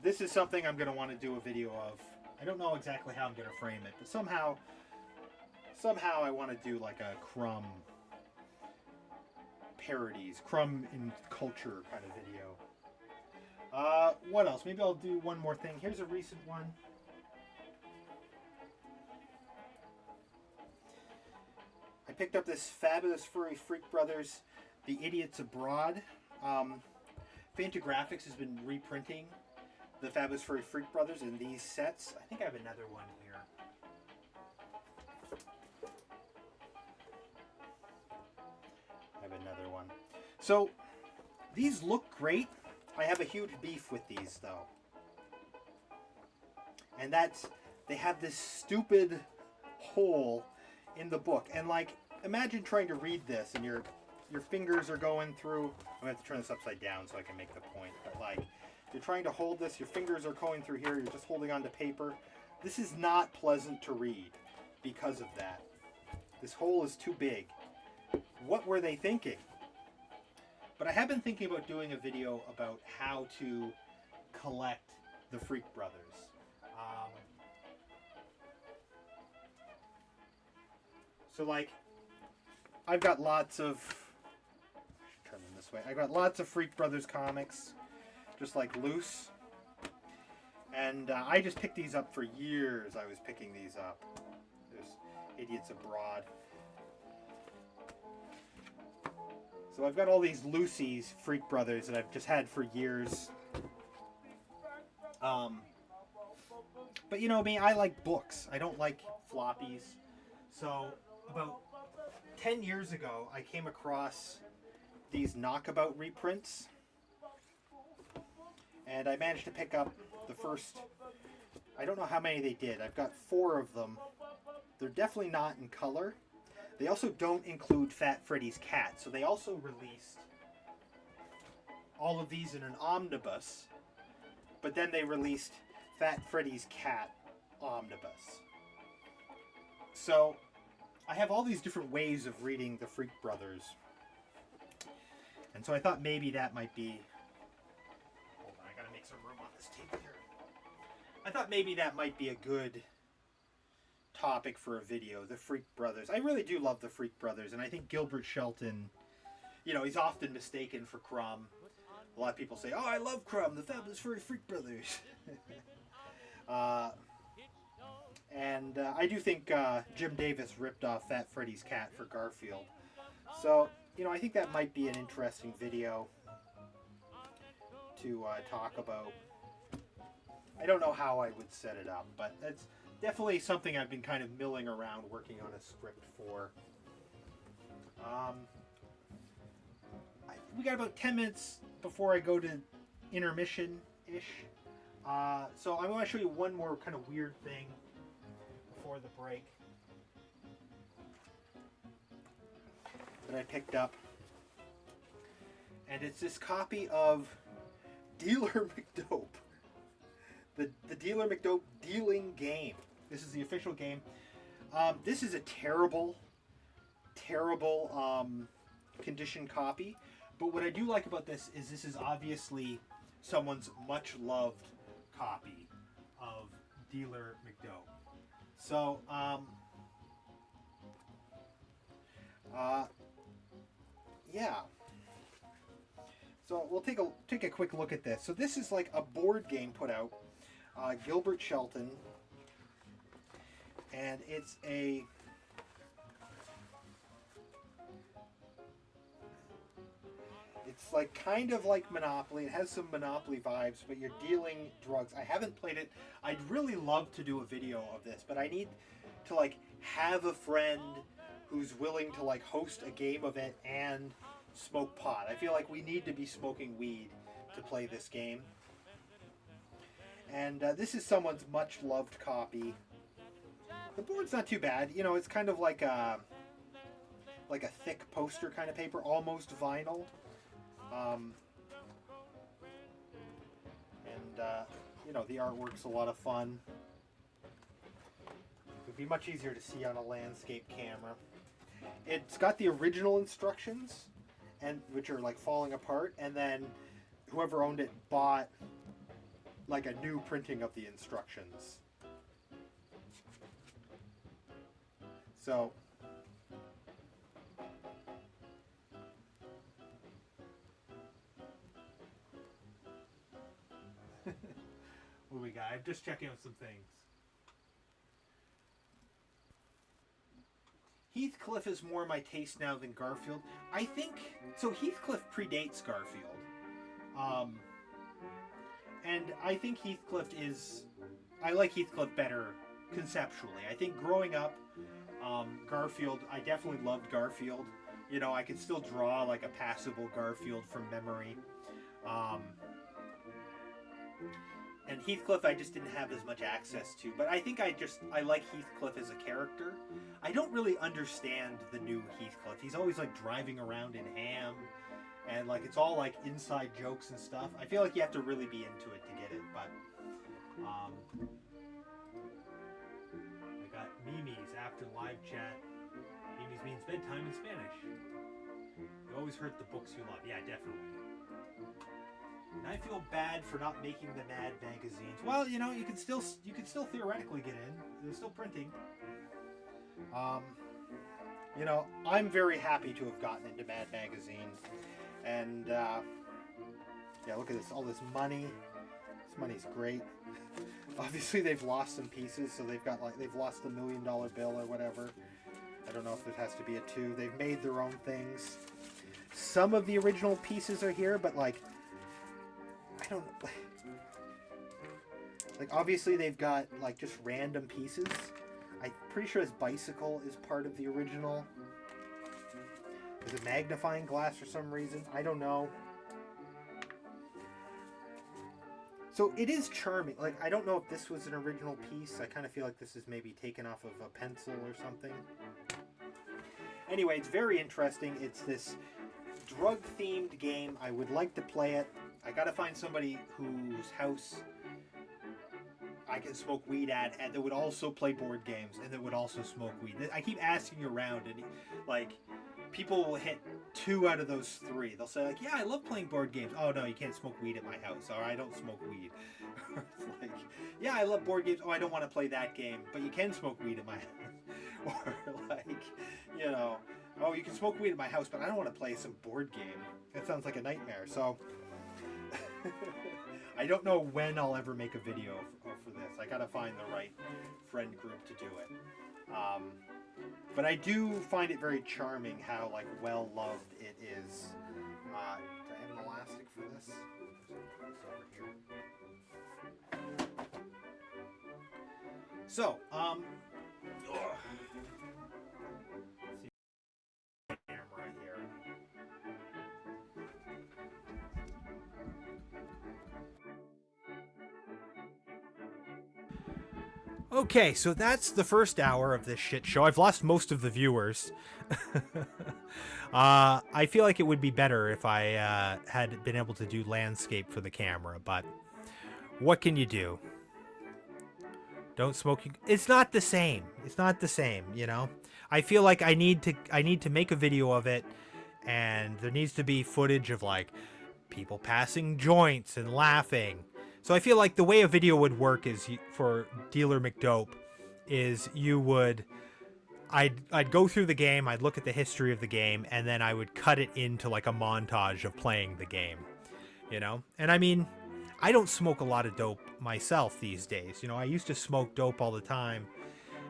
this is something I'm going to want to do a video of. I don't know exactly how I'm going to frame it, but somehow I want to do like a Crumb parodies, Crumb in culture kind of video. What else? Maybe I'll do one more thing. Here's a recent one. I picked up this fabulous Furry Freak Brothers, The Idiots Abroad. Fantagraphics has been reprinting the Fabulous Furry Freak Brothers in these sets. I think I have another one here. I have another one. So, these look great. I have a huge beef with these, though. And that's, they have this stupid hole in the book. And, like, imagine trying to read this and your fingers are going through. I'm going to have to turn this upside down so I can make the point. But, like, you're trying to hold this, your fingers are going through here, you're just holding onto paper. This is not pleasant to read because of that. This hole is too big. What were they thinking? But I have been thinking about doing a video about how to collect the Freak Brothers. So like, I've got lots of, I should turn them this way. I've got lots of Freak Brothers comics, just like loose. And I just picked these up for years. I was picking these up. There's Idiots Abroad. So I've got all these loosies, Freak Brothers, that I've just had for years. But you know me, I like books. I don't like floppies. So about 10 years ago, I came across these Knockabout reprints. And I managed to pick up the first, I don't know how many they did. I've got 4 of them. They're definitely not in color. They also don't include Fat Freddy's cat, so they also released all of these in an omnibus, but then they released Fat Freddy's cat omnibus. So I have all these different ways of reading the Freak Brothers, and so I thought maybe that might be, hold on, I gotta make some room on this table here. I thought maybe that might be a good topic for a video, the Freak Brothers. I really do love the Freak Brothers, and I think Gilbert Shelton, you know, he's often mistaken for Crumb. A lot of people say, oh, I love Crumb, the Fabulous Furry Freak Brothers. And I do think Jim Davis ripped off Fat Freddy's cat for Garfield. So, you know, I think that might be an interesting video to talk about. I don't know how I would set it up, but it's definitely something I've been kind of milling around working on a script for. We got about 10 minutes before I go to intermission-ish. So I'm going to show you one more kind of weird thing before the break that I picked up. And it's this copy of Dealer McDope. The Dealer McDope dealing game. This is the official game. This is a terrible condition copy. But what I do like about this is obviously someone's much loved copy of Dealer McDope. So, yeah. So we'll take a quick look at this. So this is like a board game put out, Gilbert Shelton, and it's a like kind of like Monopoly. It has some Monopoly vibes, but you're dealing drugs. I haven't played it. I'd really love to do a video of this, but I need to like have a friend who's willing to like host a game of it and smoke pot. I feel like we need to be smoking weed to play this game. And this is someone's much loved copy. The board's not too bad. You know, it's kind of like a thick poster kind of paper, almost vinyl. You know, the artwork's a lot of fun. It would be much easier to see on a landscape camera. It's got the original instructions, and which are like falling apart, and then whoever owned it bought like a new printing of the instructions. So what do we got? I'm just checking out some things. Heathcliff is more my taste now than Garfield. I think so. Heathcliff predates Garfield, and I think Heathcliff is. I like Heathcliff better conceptually. I think growing up, Garfield. I definitely loved Garfield. You know, I could still draw like a passable Garfield from memory. And Heathcliff I just didn't have as much access to. But I think I like Heathcliff as a character. I don't really understand the new Heathcliff. He's always like driving around in ham. And like it's all like inside jokes and stuff. I feel like you have to really be into it to get it. But I got Mimi's after live chat. Mimi's means bedtime in Spanish. You always hurt the books you love. Yeah, definitely. And I feel bad for not making the Mad magazines. Well, you know, you can still theoretically get in. They're still printing. You know, I'm very happy to have gotten into Mad magazine, and yeah, look at this, all this money. This money's great. Obviously, they've lost some pieces, so they've lost the $1 million bill or whatever. I don't know if there has to be a 2. They've made their own things. Some of the original pieces are here, but like. I don't know. Like, obviously they've got, like, just random pieces. I'm pretty sure his bicycle is part of the original. There's a magnifying glass for some reason. I don't know. So it is charming. Like, I don't know if this was an original piece. I kind of feel like this is maybe taken off of a pencil or something. Anyway, it's very interesting. It's this drug-themed game. I would like to play it. I gotta find somebody whose house I can smoke weed at, and that would also play board games, and that would also smoke weed. I keep asking around, and like, people will hit 2 out of those 3. They'll say like, yeah, I love playing board games. Oh no, you can't smoke weed at my house, or I don't smoke weed. It's like, yeah, I love board games. Oh, I don't want to play that game, but you can smoke weed at my house. Or like, you know, oh, you can smoke weed at my house, but I don't want to play some board game. That sounds like a nightmare. So I don't know when I'll ever make a video for this. I gotta find the right friend group to do it. But I do find it very charming how like well loved it is. Do I have an elastic for this? It's over here. So, let's see the camera here. Okay, so that's the first hour of this shit show. I've lost most of the viewers. I feel like it would be better if I had been able to do landscape for the camera, but what can you do? Don't smoke. It's not the same. It's not the same, you know? I feel like I need to make a video of it, and there needs to be footage of like people passing joints and laughing. So I feel like the way a video would work is for Dealer McDope is I'd go through the game, I'd look at the history of the game, and then I would cut it into like a montage of playing the game, you know? And I mean, I don't smoke a lot of dope myself these days. You know, I used to smoke dope all the time.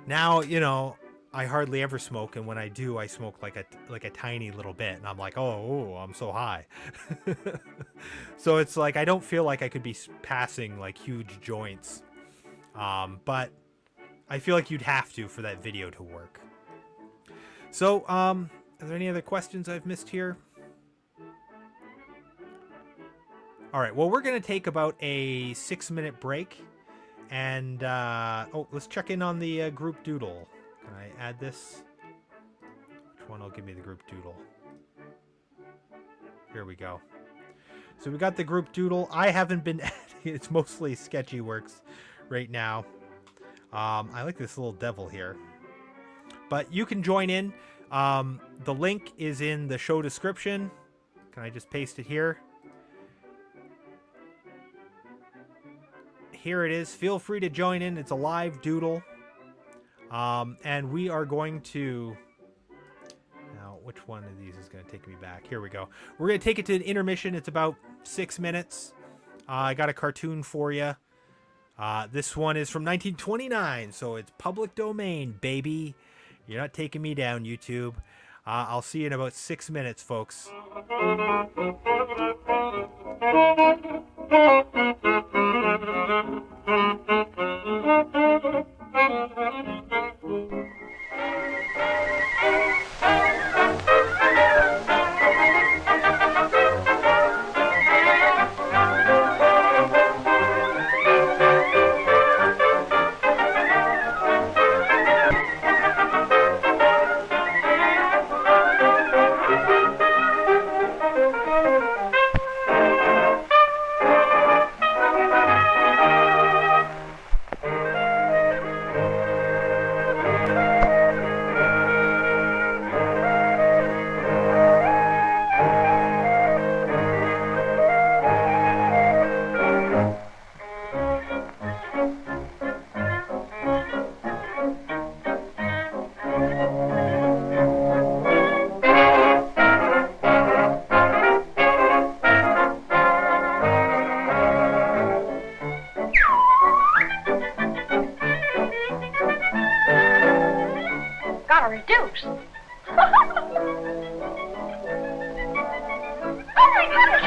Now, you know, I hardly ever smoke, and when I do, I smoke like a tiny little bit, and I'm like, oh, I'm so high. So it's like I don't feel like I could be passing like huge joints, but I feel like you'd have to for that video to work. So, are there any other questions I've missed here? All right, well, we're gonna take about a 6-minute break, and let's check in on the group doodle. Can I add this? Which one will give me the group doodle? Here we go. So we got the group doodle. I haven't been adding it. It's mostly Sketchy Works right now. I like this little devil here. But you can join in. The link is in the show description. Can I just paste it here? Here it is. Feel free to join in. It's a live doodle. And we are going to... Now, which one of these is going to take me back? Here we go. We're going to take it to an intermission. It's about 6 minutes. I got a cartoon for you. This one is from 1929, so it's public domain, baby. You're not taking me down, YouTube. I'll see you in about 6 minutes, folks. Gotta reduce. Oh my goodness!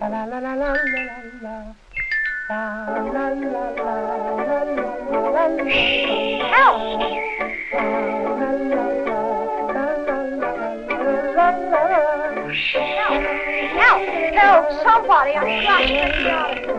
La la la la la la Help! Somebody! I'm trying to get you out of here.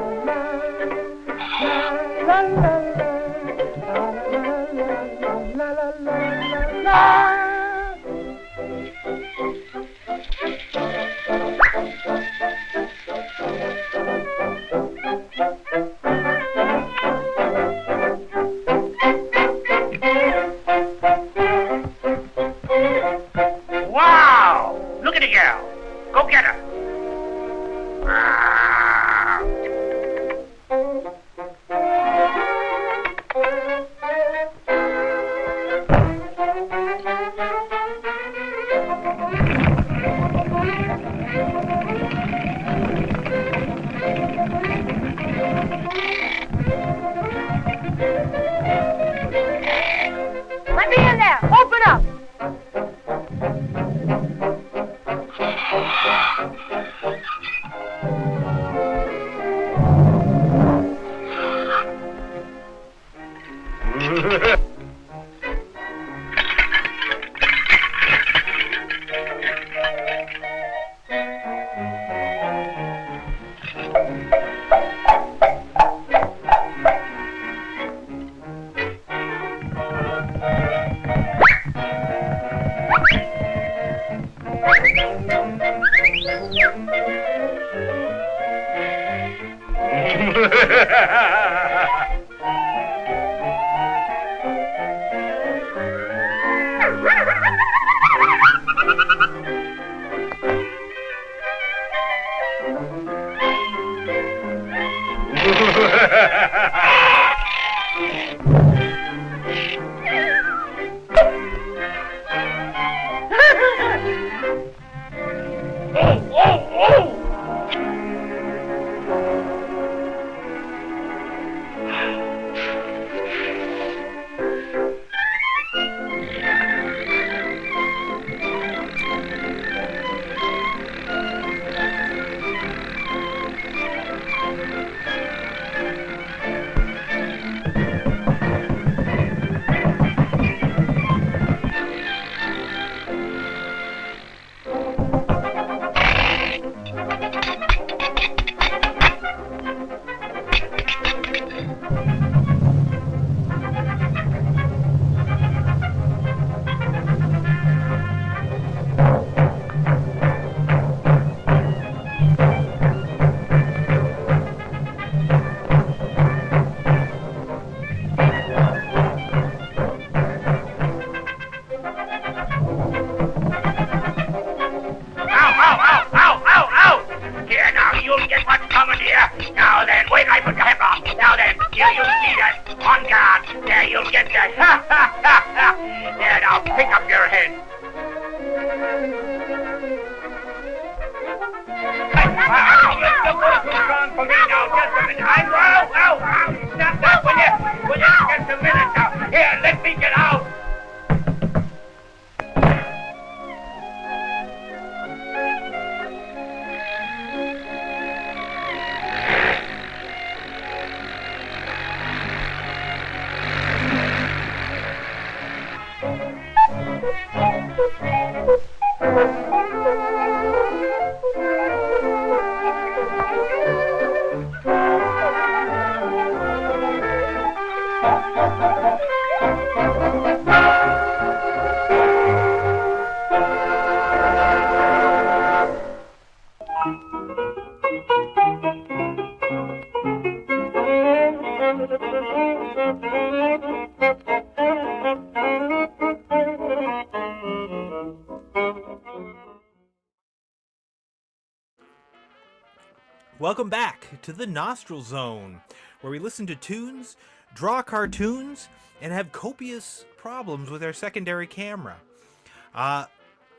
Welcome back to the Nostril Zone, where we listen to tunes, draw cartoons, and have copious problems with our secondary camera.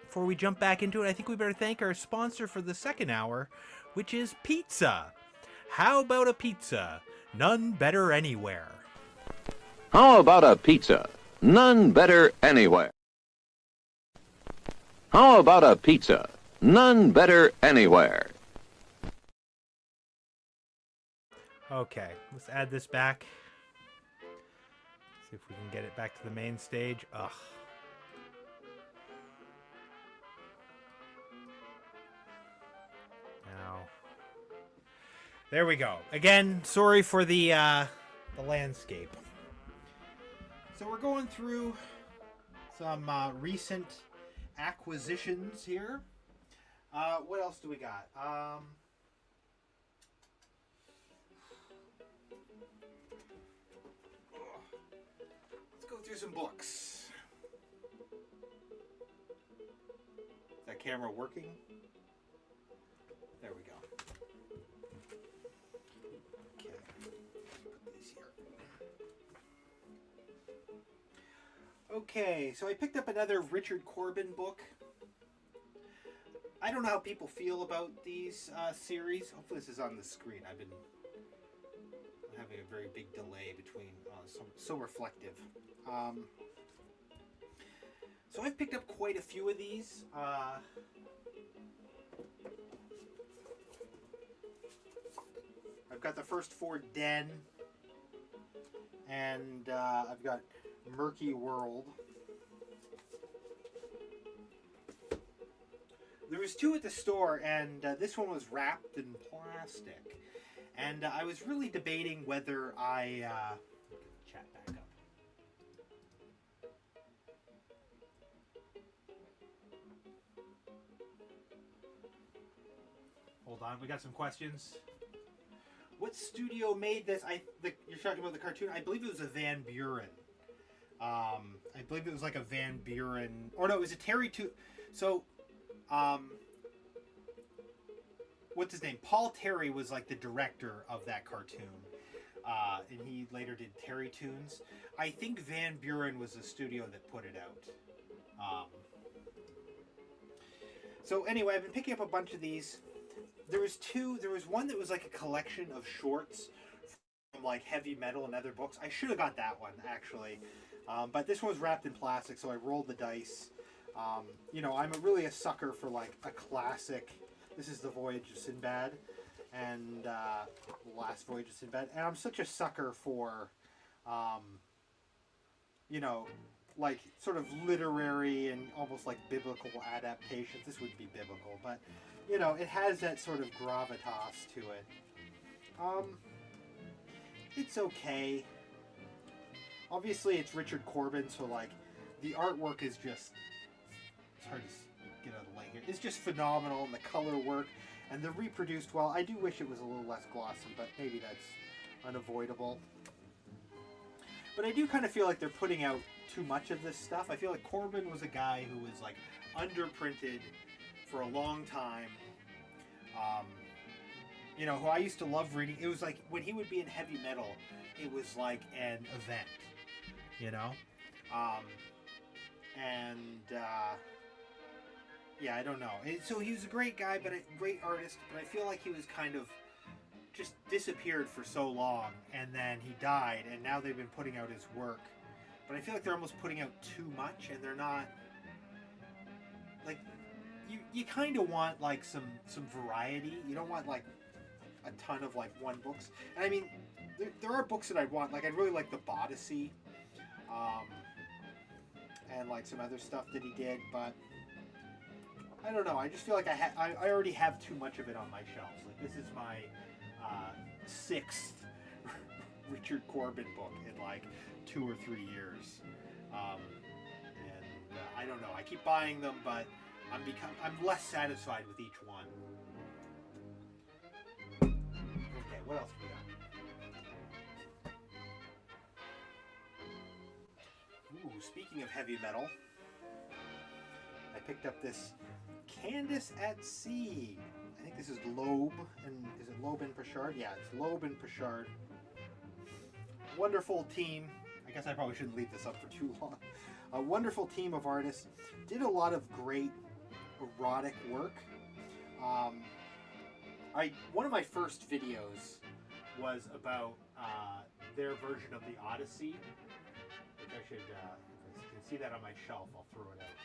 Before we jump back into it, I think we better thank our sponsor for the second hour, which is pizza. How about a pizza? None better anywhere. How about a pizza? None better anywhere. How about a pizza? None better anywhere. Okay, let's add this back. See if we can get it back to the main stage. Ugh. Now, there we go. Again, sorry for the landscape. So we're going through some recent acquisitions here. What else do we got? Let's go through some books. Is that camera working? There we go. Okay. Put these here. Okay, so I picked up another Richard Corbin book. I don't know how people feel about these series. Hopefully this is on the screen. I've been having a very big delay between, so reflective. So I've picked up quite a few of these. I've got the first four Den, and and I've got Murky World. There was 2 at the store, and this one was wrapped in plastic. And I was really debating whether I... chat back up. Hold on, we got some questions. What studio made this? You're talking about the cartoon? I believe it was a Van Buren. I believe it was like a Van Buren... Or no, it was a Terry... So... what's his name? Paul Terry was like the director of that cartoon, and he later did Terry Toons. I think Van Buren was the studio that put it out. So anyway, I've been picking up a bunch of these. There was 2. There was one that was like a collection of shorts from like heavy metal and other books. I should have got that one actually, but this one was wrapped in plastic, so I rolled the dice. You know, I'm really a sucker for like a classic. This is The Voyage of Sinbad, and The Last Voyage of Sinbad. And I'm such a sucker for, you know, like sort of literary and almost like biblical adaptations. This wouldn't be biblical, but, you know, it has that sort of gravitas to it. It's okay. Obviously, it's Richard Corbin, so like the artwork is just... It's hard to get out of the way here. It's just phenomenal, and the color work, and they're reproduced well. I do wish it was a little less glossy, but maybe that's unavoidable. But I do kind of feel like they're putting out too much of this stuff. I feel like Corbin was a guy who was like underprinted for a long time. You know, who I used to love reading. It was like when he would be in heavy metal, it was like an event, you know? Yeah, I don't know. So he was a great guy, but a great artist, but I feel like he was kind of just disappeared for so long, and then he died, and now they've been putting out his work. But I feel like they're almost putting out too much, and they're not... Like, you kind of want, like, some variety. You don't want, like, a ton of, like, one books. And, I mean, there are books that I'd want. Like, I'd really like the Bodyssey, and, like, some other stuff that he did, but... I don't know. I just feel like I already have too much of it on my shelves. Like, this is my 6th Richard Corbin book in like 2 or 3 years, and I don't know. I keep buying them, but I'm less satisfied with each one. Okay, what else we got? Ooh, speaking of heavy metal, I picked up this Candace at Sea. I think this is Loeb, and is it Loeb and Pritchard? Yeah, it's Loeb and Pritchard. Wonderful team. I guess I probably shouldn't leave this up for too long. A wonderful team of artists. Did a lot of great erotic work. One of my first videos was about their version of the Odyssey, which I should, if you can see that on my shelf, I'll throw it out.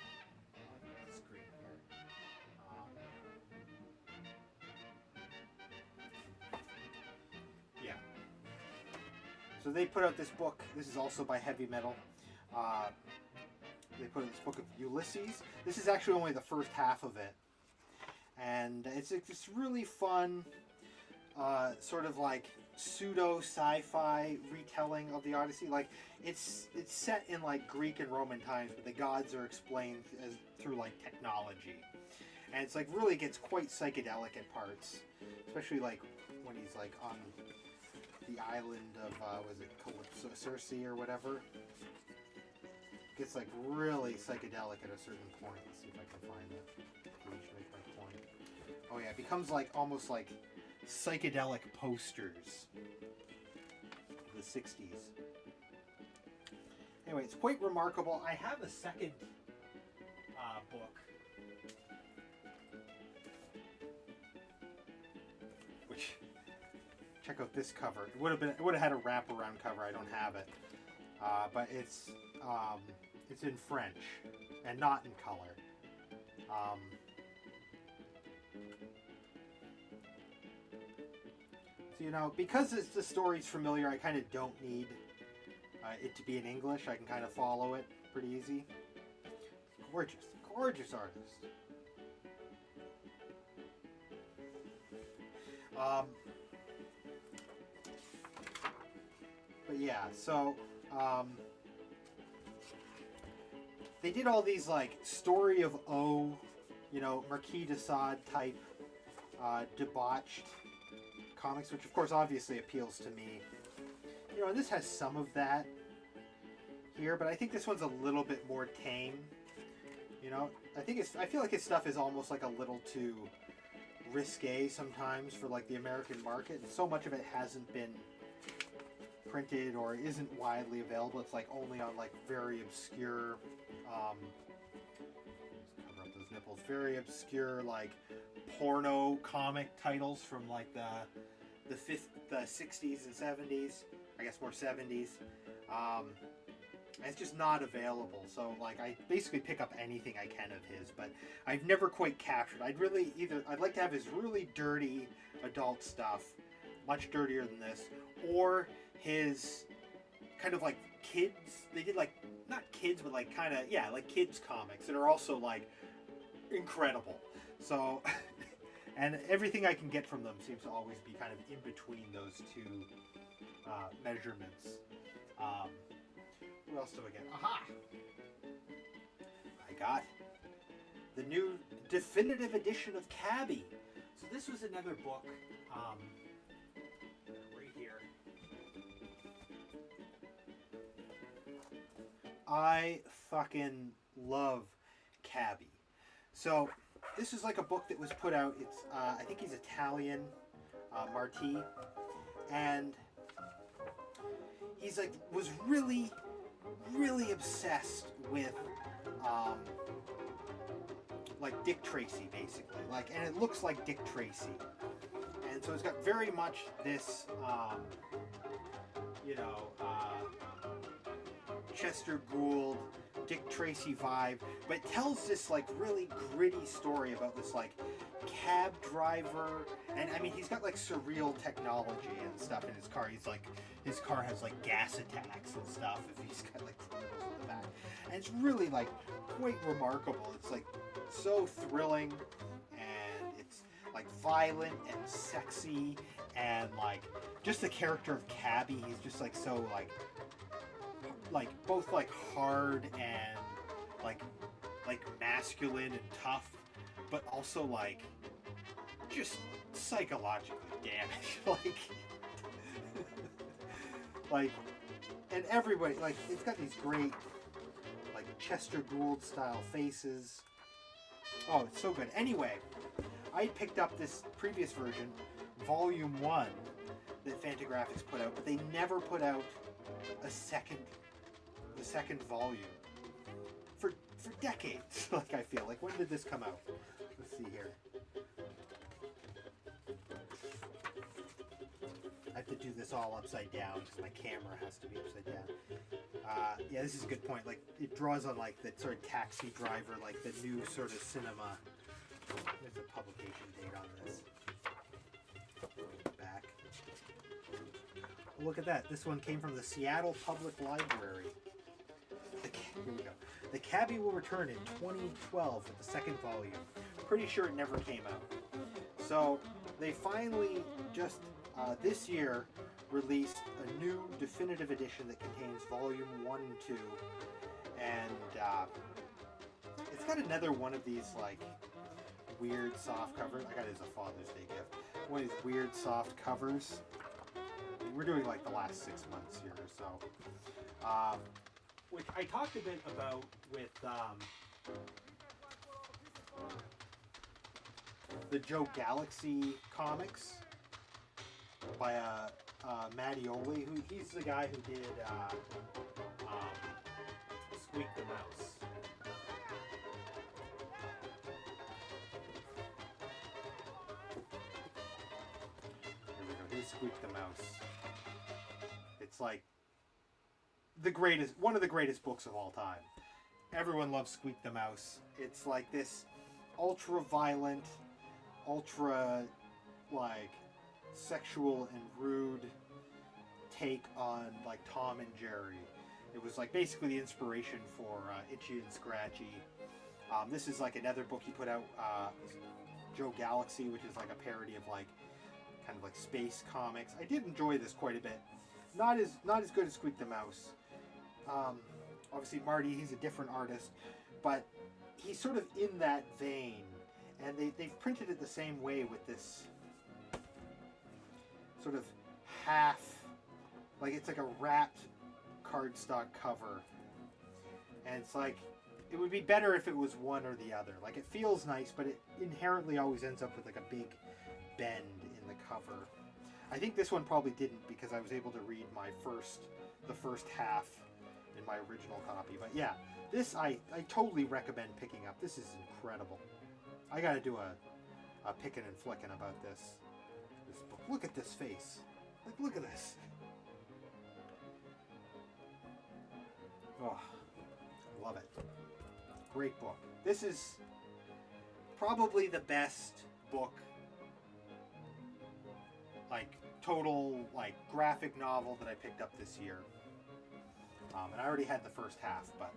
Screen here. Yeah. So they put out this book. This is also by Heavy Metal. They put out this book of Ulysses. This is actually only the first half of it, and it's this really fun, sort of like pseudo sci-fi retelling of the Odyssey. Like it's set in like Greek and Roman times, but the gods are explained through like technology, and it's like really gets quite psychedelic at parts, especially like when he's like on the island of was it Calypso, Circe or whatever. Gets like really psychedelic at a certain point. Let's see if I can find the page to make my point. Oh yeah, it becomes like almost like psychedelic posters of the 60s. Anyway, it's quite remarkable. I have a second book, which, check out this cover. It would have had a wraparound cover. I don't have it, but it's in French and not in color. So, you know, because the story's familiar, I kind of don't need it to be in English. I can kind of follow it pretty easy. Gorgeous, gorgeous artist. But yeah, so they did all these like Story of O, you know, Marquis de Sade type debauched comics, which of course obviously appeals to me. You know, and this has some of that here, but I think this one's a little bit more tame. You know, I feel like his stuff is almost like a little too risque sometimes for like the American market, and so much of it hasn't been printed or isn't widely available. It's like only on like very obscure let's cover up those nipples, very obscure like porno comic titles from like the 60s and 70s, I guess more 70s. It's just not available, so like I basically pick up anything I can of his, but I've never quite captured. I'd like to have his really dirty adult stuff, much dirtier than this, or his kind of like kids. They did like not kids, but like kind of like kids comics that are also like incredible. So, and everything I can get from them seems to always be kind of in between those two measurements. What else do I get? Aha! I got the new definitive edition of Cabby. So this was another book right here. I fucking love Cabby. So this is like a book that was put out. It's I think he's Italian, Marti, and he's like was really obsessed with like Dick Tracy, basically, like, and it looks like Dick Tracy, and so it's got very much this you know, Chester Gould, Dick Tracy vibe, but it tells this like really gritty story about this like cab driver, and I mean he's got like surreal technology and stuff in his car. He's like, his car has like gas attacks and stuff if he's got like criminals in the back, and it's really like quite remarkable. It's like so thrilling, and it's like violent and sexy, and like just the character of Cabby, he's just like so like both like hard and like masculine and tough, but also like just psychologically damaged. like and everybody, like, it's got these great like Chester Gould style faces. Oh, it's so good. Anyway, I picked up this previous version, Volume 1, that Fantagraphics put out, but they never put out the second volume for decades. Like, I feel like, when did this come out? Let's see here. I have to do this all upside down because my camera has to be upside down. Yeah, this is a good point. Like, it draws on like the sort of Taxi Driver, like the new sort of cinema. There's a publication date on this. Back. Oh, look at that. This one came from the Seattle Public Library. Here we go. The Cabby will return in 2012 with the second volume. Pretty sure it never came out. So they finally just this year released a new definitive edition that contains volume 1 and 2, and it's got another one of these like weird soft covers. I got it as a Father's Day gift. One of these weird soft covers. We're doing like the last 6 months here or so. Which I talked a bit about with the Joe Galaxy comics by Mattioli, who he's the guy who did Squeak the Mouse. Here we go. Here's Squeak the Mouse. It's like the greatest, one of the greatest books of all time. Everyone loves Squeak the Mouse. It's like this ultra violent, ultra like sexual and rude take on like Tom and Jerry. It was like basically the inspiration for Itchy and Scratchy. This is like another book he put out, Joe Galaxy, which is like a parody of like kind of like space comics. I did enjoy this quite a bit. Not as good as Squeak the Mouse. Obviously Marty, he's a different artist, but he's sort of in that vein. And they've printed it the same way with this sort of half, like it's like a wrapped cardstock cover. And it's like, it would be better if it was one or the other. Like, it feels nice, but it inherently always ends up with like a big bend in the cover. I think this one probably didn't, because I was able to read the first half in my original copy. But yeah, this I totally recommend picking up. This is incredible. I gotta do a pickin' and flickin' about this book. Look at this face. Like, look at this. Oh, love it. Great book. This is probably the best book, like total like graphic novel that I picked up this year. And I already had the first half, but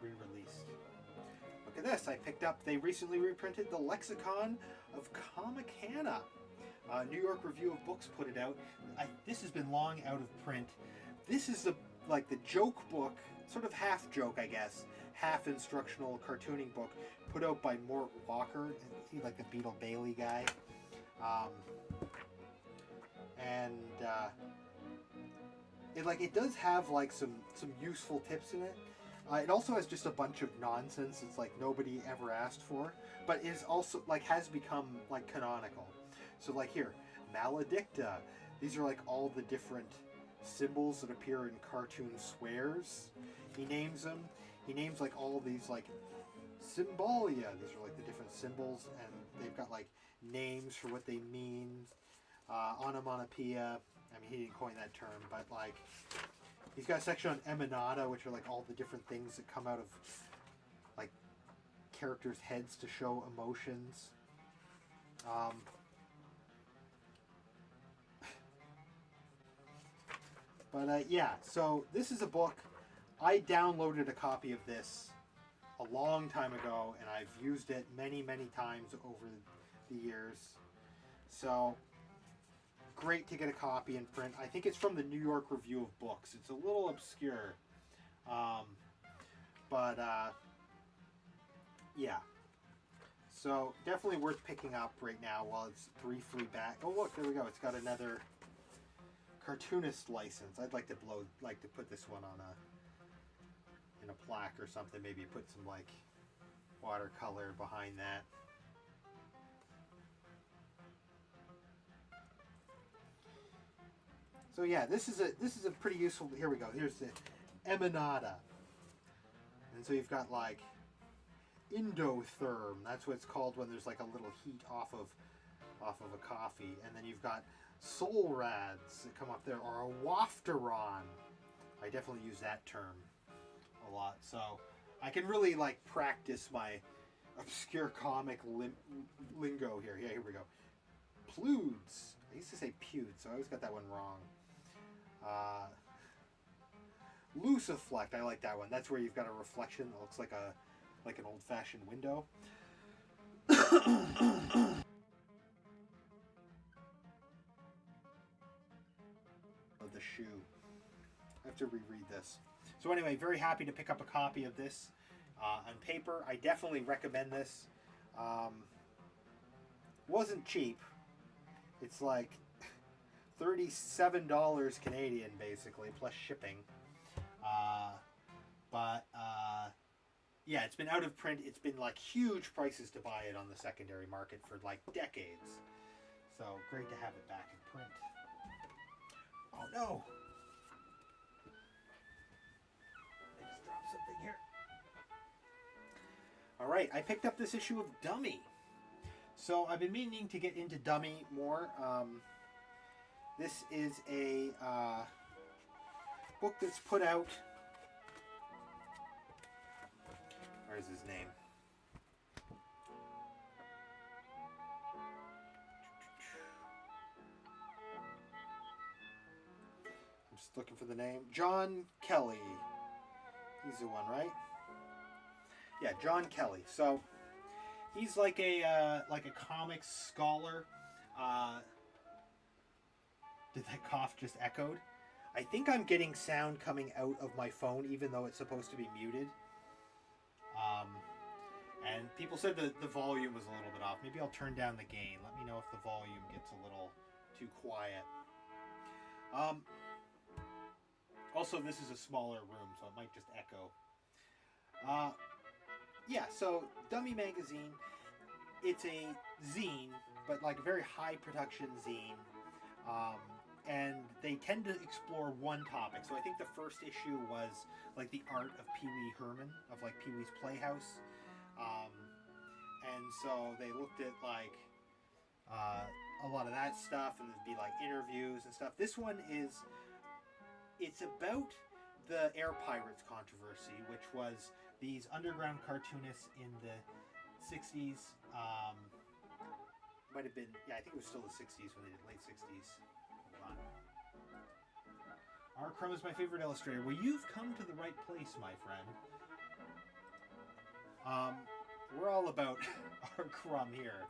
re-released. Look at this. I picked up, they recently reprinted the Lexicon of Comicana. New York Review of Books put it out. This has been long out of print. This is the joke book, sort of half joke, I guess, half instructional cartooning book put out by Mort Walker. He's like the Beetle Bailey guy. It does have like some useful tips in it. It also has just a bunch of nonsense. It's like nobody ever asked for, but is also like has become like canonical. So like here, maledicta. These are like all the different symbols that appear in cartoon swears. He names them. He names like all these like symbolia. These are like the different symbols, and they've got like names for what they mean. Onomatopoeia. I mean, he didn't coin that term, but like he's got a section on emanata, which are like all the different things that come out of like characters' heads to show emotions. Yeah, so this is a book. I downloaded a copy of this a long time ago, and I've used it many, many times over the years. So, great to get a copy in print. I think it's from the New York Review of Books. It's a little obscure. Yeah. So, definitely worth picking up right now while it's briefly back. Oh, look, there we go. It's got another cartoonist license. I'd like to put this one on in a plaque or something. Maybe put some like watercolor behind that. So yeah, this is a pretty useful. Here we go. Here's the emanata, and so you've got like endotherm. That's what it's called when there's like a little heat off of a coffee, and then you've got soul rads that come up there, or a wafteron. I definitely use that term a lot, so I can really like practice my obscure comic lingo here. Yeah, here we go. Ploods. I used to say pewds, so I always got that one wrong. Luciflect. I like that one. That's where you've got a reflection that looks like an old-fashioned window. Of the shoe. I have to reread this. So anyway, very happy to pick up a copy of this on paper. I definitely recommend this. Wasn't cheap. It's like $37 Canadian, basically, plus shipping. Yeah, it's been out of print. It's been like huge prices to buy it on the secondary market for like decades. So great to have it back in print. Oh no! I just dropped something here. Alright, I picked up this issue of Dummy. So I've been meaning to get into Dummy more. This is a book that's put out. Where's his name? looking for the name. John Kelly. He's the one, right? Yeah, John Kelly. So he's like a comics scholar. Did that cough just echoed? I think I'm getting sound coming out of my phone, even though it's supposed to be muted. And people said the volume was a little bit off. Maybe I'll turn down the gain. Let me know if the volume gets a little too quiet. Also, this is a smaller room, so it might just echo. Yeah, so Dummy Magazine, it's a zine, but like a very high production zine. And they tend to explore one topic. So I think the first issue was like the art of Pee Wee Herman, of like Pee Wee's Playhouse. And so they looked at like a lot of that stuff, and there'd be like interviews and stuff. This one it's about the Air Pirates controversy, which was these underground cartoonists in the 60s. Might have been, yeah, I think it was still the 60s when they did late 60s. Hold on. R. Crumb is my favorite illustrator. Well, you've come to the right place, my friend. We're all about R. Crumb here,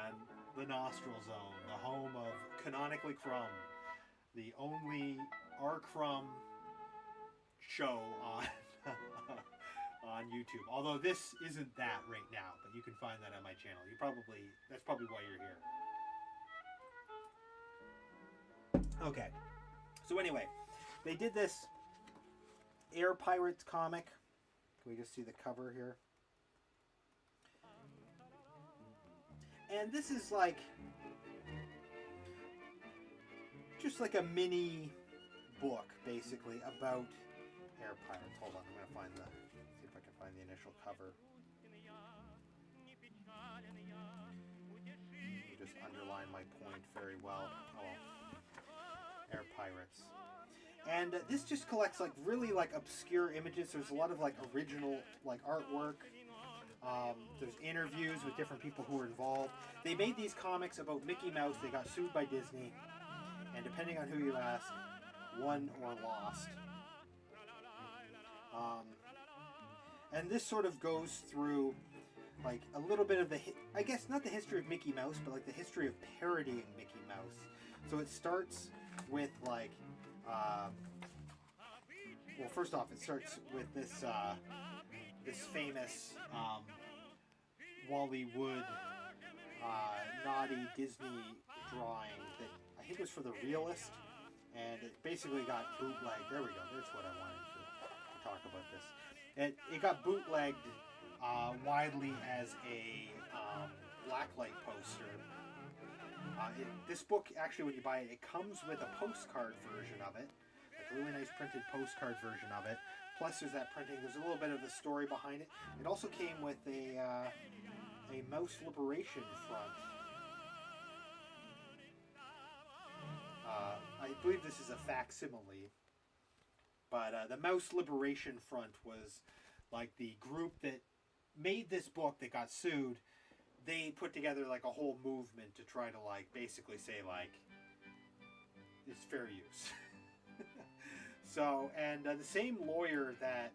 and the Nostril Zone, the home of Canonically Crumb, the only R. Crumb show on on YouTube. Although this isn't that right now, but you can find that on my channel. That's probably why you're here. Okay. So anyway, they did this Air Pirates comic. Can we just see the cover here? And this is like just like a mini book, basically, about Air Pirates. Hold on, I'm gonna see if I can find the initial cover. Just underline my point very well. Air Pirates. And this just collects like really like obscure images. There's a lot of like original like artwork. There's interviews with different people who were involved. They made these comics about Mickey Mouse. They got sued by Disney, and depending on who you ask, won or lost. And this sort of goes through like a little bit of I guess not the history of Mickey Mouse, but like the history of parodying Mickey Mouse. So it starts with like, well, first off, it starts with this this famous Wally Wood naughty Disney drawing that I think was for the Realist, and it basically got bootlegged. There we go. That's what I wanted to talk about this. It got bootlegged widely as a blacklight poster. This book, actually, when you buy it, it comes with a postcard version of it, like a really nice printed postcard version of it. Plus, there's that printing. There's a little bit of the story behind it. It also came with a Mouse Liberation Front. I believe this is a facsimile, but the Mouse Liberation Front was like the group that made this book that got sued. They put together like a whole movement to try to like basically say like it's fair use. So, and the same lawyer that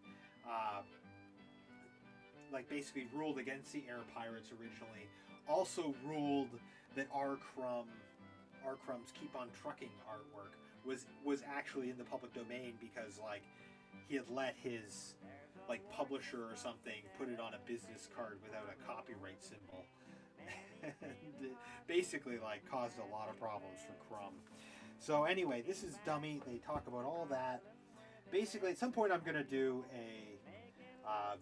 like basically ruled against the Air Pirates originally also ruled that R. Crumb's Keep on Trucking artwork was actually in the public domain because like he had let his like publisher or something put it on a business card without a copyright symbol. And it basically like caused a lot of problems for Crumb. So anyway, this is Dummy. They talk about all that. Basically, at some point I'm going to do a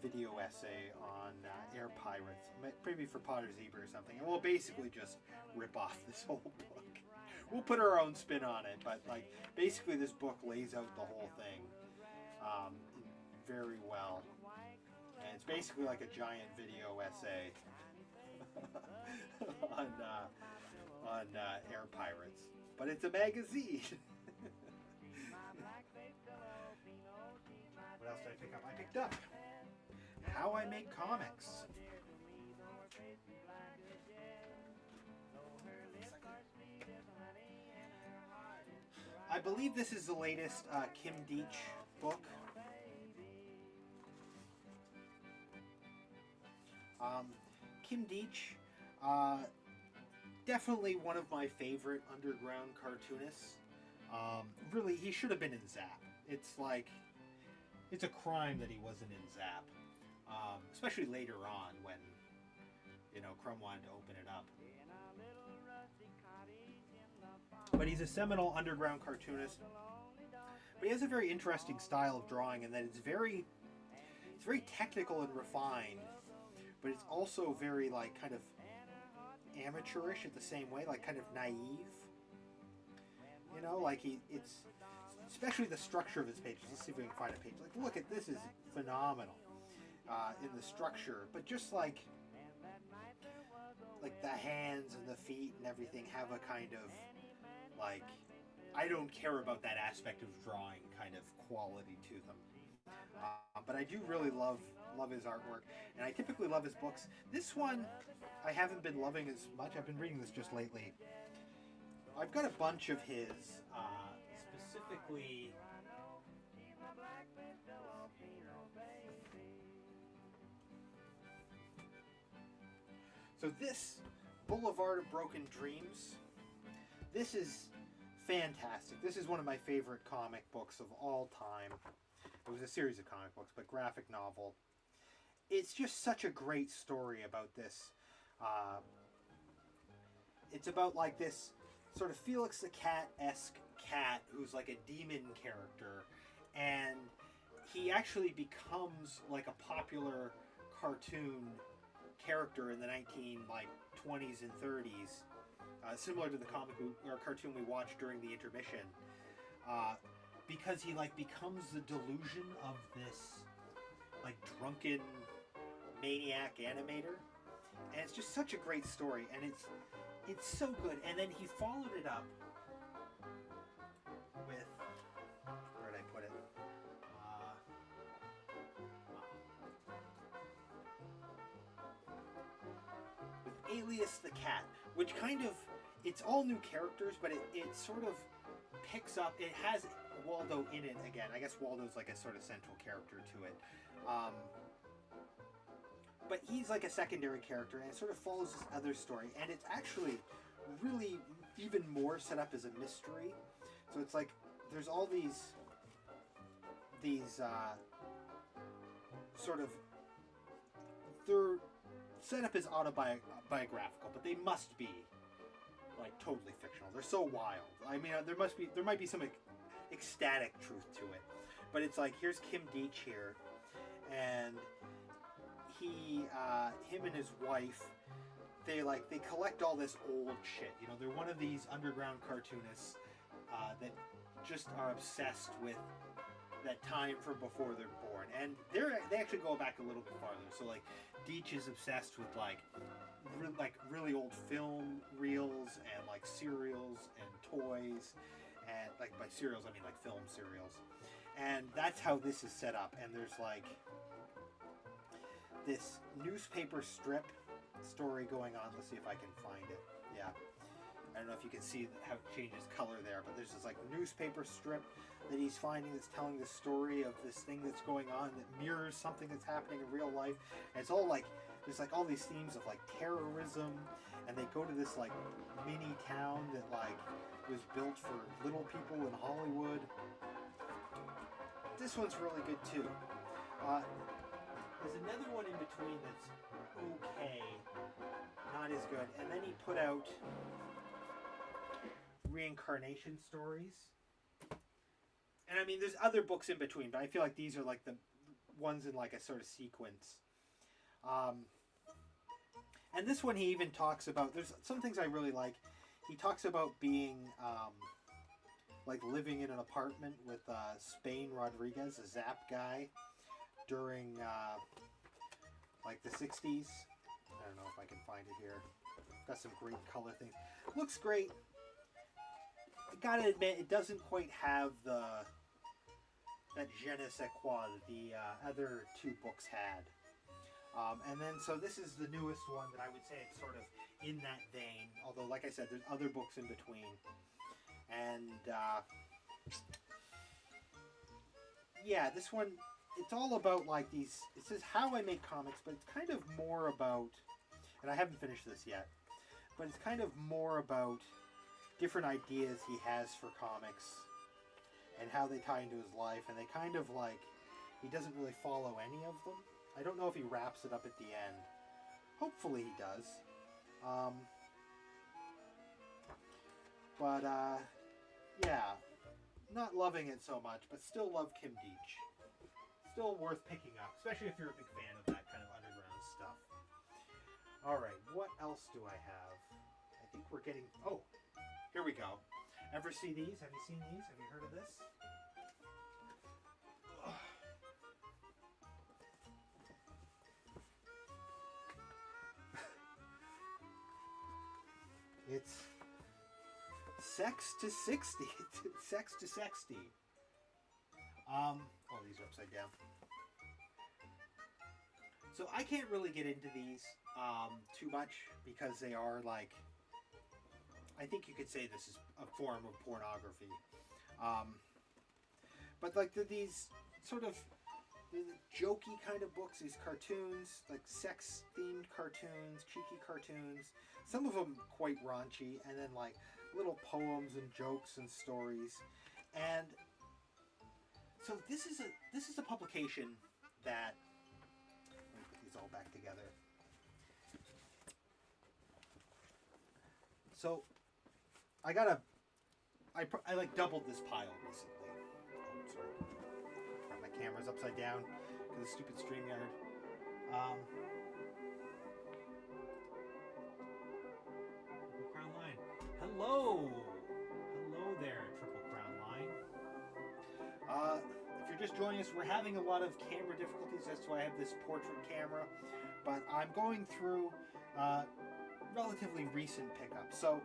video essay on Air Pirates, maybe for PODRZEBIE or something, and we'll basically just rip off this whole book. We'll put our own spin on it, but like basically this book lays out the whole thing very well, and it's basically like a giant video essay on Air Pirates, but it's a magazine. What else did I pick up? I picked up How I Make Comics. I believe this is the latest Kim Deitch book. Kim Deitch, definitely one of my favorite underground cartoonists. Really, he should have been in Zap. It's like, it's a crime that he wasn't in Zap. Especially later on when, you know, Crumb wanted to open it up. But he's a seminal underground cartoonist. But he has a very interesting style of drawing, and that it's very technical and refined, but it's also very, like, kind of amateurish at the same way, like kind of naive. You know, like it's especially the structure of his pages. Let's see if we can find a page. Like, look at this, is phenomenal in the structure, but just like the hands and the feet and everything have a kind of, like, I don't care about that aspect of drawing kind of quality to them. But I do really love his artwork, and I typically love his books. This one I haven't been loving as much. I've been reading this just lately. I've got a bunch of his, specifically. So this Boulevard of Broken Dreams, this is fantastic. This is one of my favorite comic books of all time. It was a series of comic books, but graphic novel. It's just such a great story about this. It's about, like, this sort of Felix the Cat-esque cat who's like a demon character, and he actually becomes like a popular cartoon character in the 1920s and 30s, similar to the comic or cartoon we watched during the intermission, because he, like, becomes the delusion of this, like, drunken maniac animator, and it's just such a great story, and it's so good. And then he followed it up with, where did I put it? With Alias the Cat, which kind of, it's all new characters, but it sort of picks up, it has Waldo in it again. I guess Waldo's like a sort of central character to it. But he's like a secondary character, and it sort of follows this other story, and it's actually really even more set up as a mystery. So it's like there's all these sort of, they're set up as autobiographical, but they must be like totally fictional. They're so wild. I mean, there might be some ecstatic truth to it, but it's like, here's Kim Deitch here, and him and his wife, they collect all this old shit. You know, they're one of these underground cartoonists that just are obsessed with that time from before they're born, and they actually go back a little bit farther. So like, Deitch is obsessed with like really old film reels and like serials and toys, and like, by serials I mean like film serials, and that's how this is set up. And there's like this newspaper strip story going on. Let's see if I can find it. Yeah, I don't know if you can see how it changes color there, but there's this like newspaper strip that he's finding that's telling the story of this thing that's going on that mirrors something that's happening in real life. And it's all like, there's like all these themes of like terrorism, and they go to this like mini town that like was built for little people in Hollywood. This one's really good too. There's another one in between that's okay, not as good, and then he put out Reincarnation Stories. And I mean, there's other books in between, but I feel like these are like the ones in like a sort of sequence. And this one he even talks about, there's some things I really like. He talks about being, like living in an apartment with Spain Rodriguez, a Zap guy, during like the 60s. I don't know if I can find it here. Got some great color things. Looks great. I gotta admit, it doesn't quite have that je ne sais quoi that the other two books had. And then, so this is the newest one that I would say it's sort of in that vein. Although, like I said, there's other books in between. And Yeah, this one, it's all about like these, it says how I make comics, but it's kind of more about, and I haven't finished this yet, but it's kind of more about different ideas he has for comics and how they tie into his life, and they kind of like, he doesn't really follow any of them. I don't know if he wraps it up at the end. Hopefully he does. Yeah, not loving it so much, but still love Kim Deitch. Still worth picking up, especially if you're a big fan of that kind of underground stuff. Alright, what else do I have? I think we're getting... Oh, here we go. Ever see these? Have you seen these? Have you heard of this? Ugh. It's Sex to 60. Sex to Sexty. Oh, these are upside down. So I can't really get into these too much because they are like, I think you could say this is a form of pornography. But like these sort of jokey kind of books, these cartoons, like sex-themed cartoons, cheeky cartoons. Some of them quite raunchy, and then like little poems and jokes and stories. And so this is a publication that, let me put these all back together. So I like doubled this pile recently. Oh, sorry. My camera's upside down because of stupid StreamYard. Triple Crown Line. Hello! Hello there, Triple Crown Line. If you're just joining us, we're having a lot of camera difficulties. That's why I have this portrait camera. But I'm going through relatively recent pickups. So,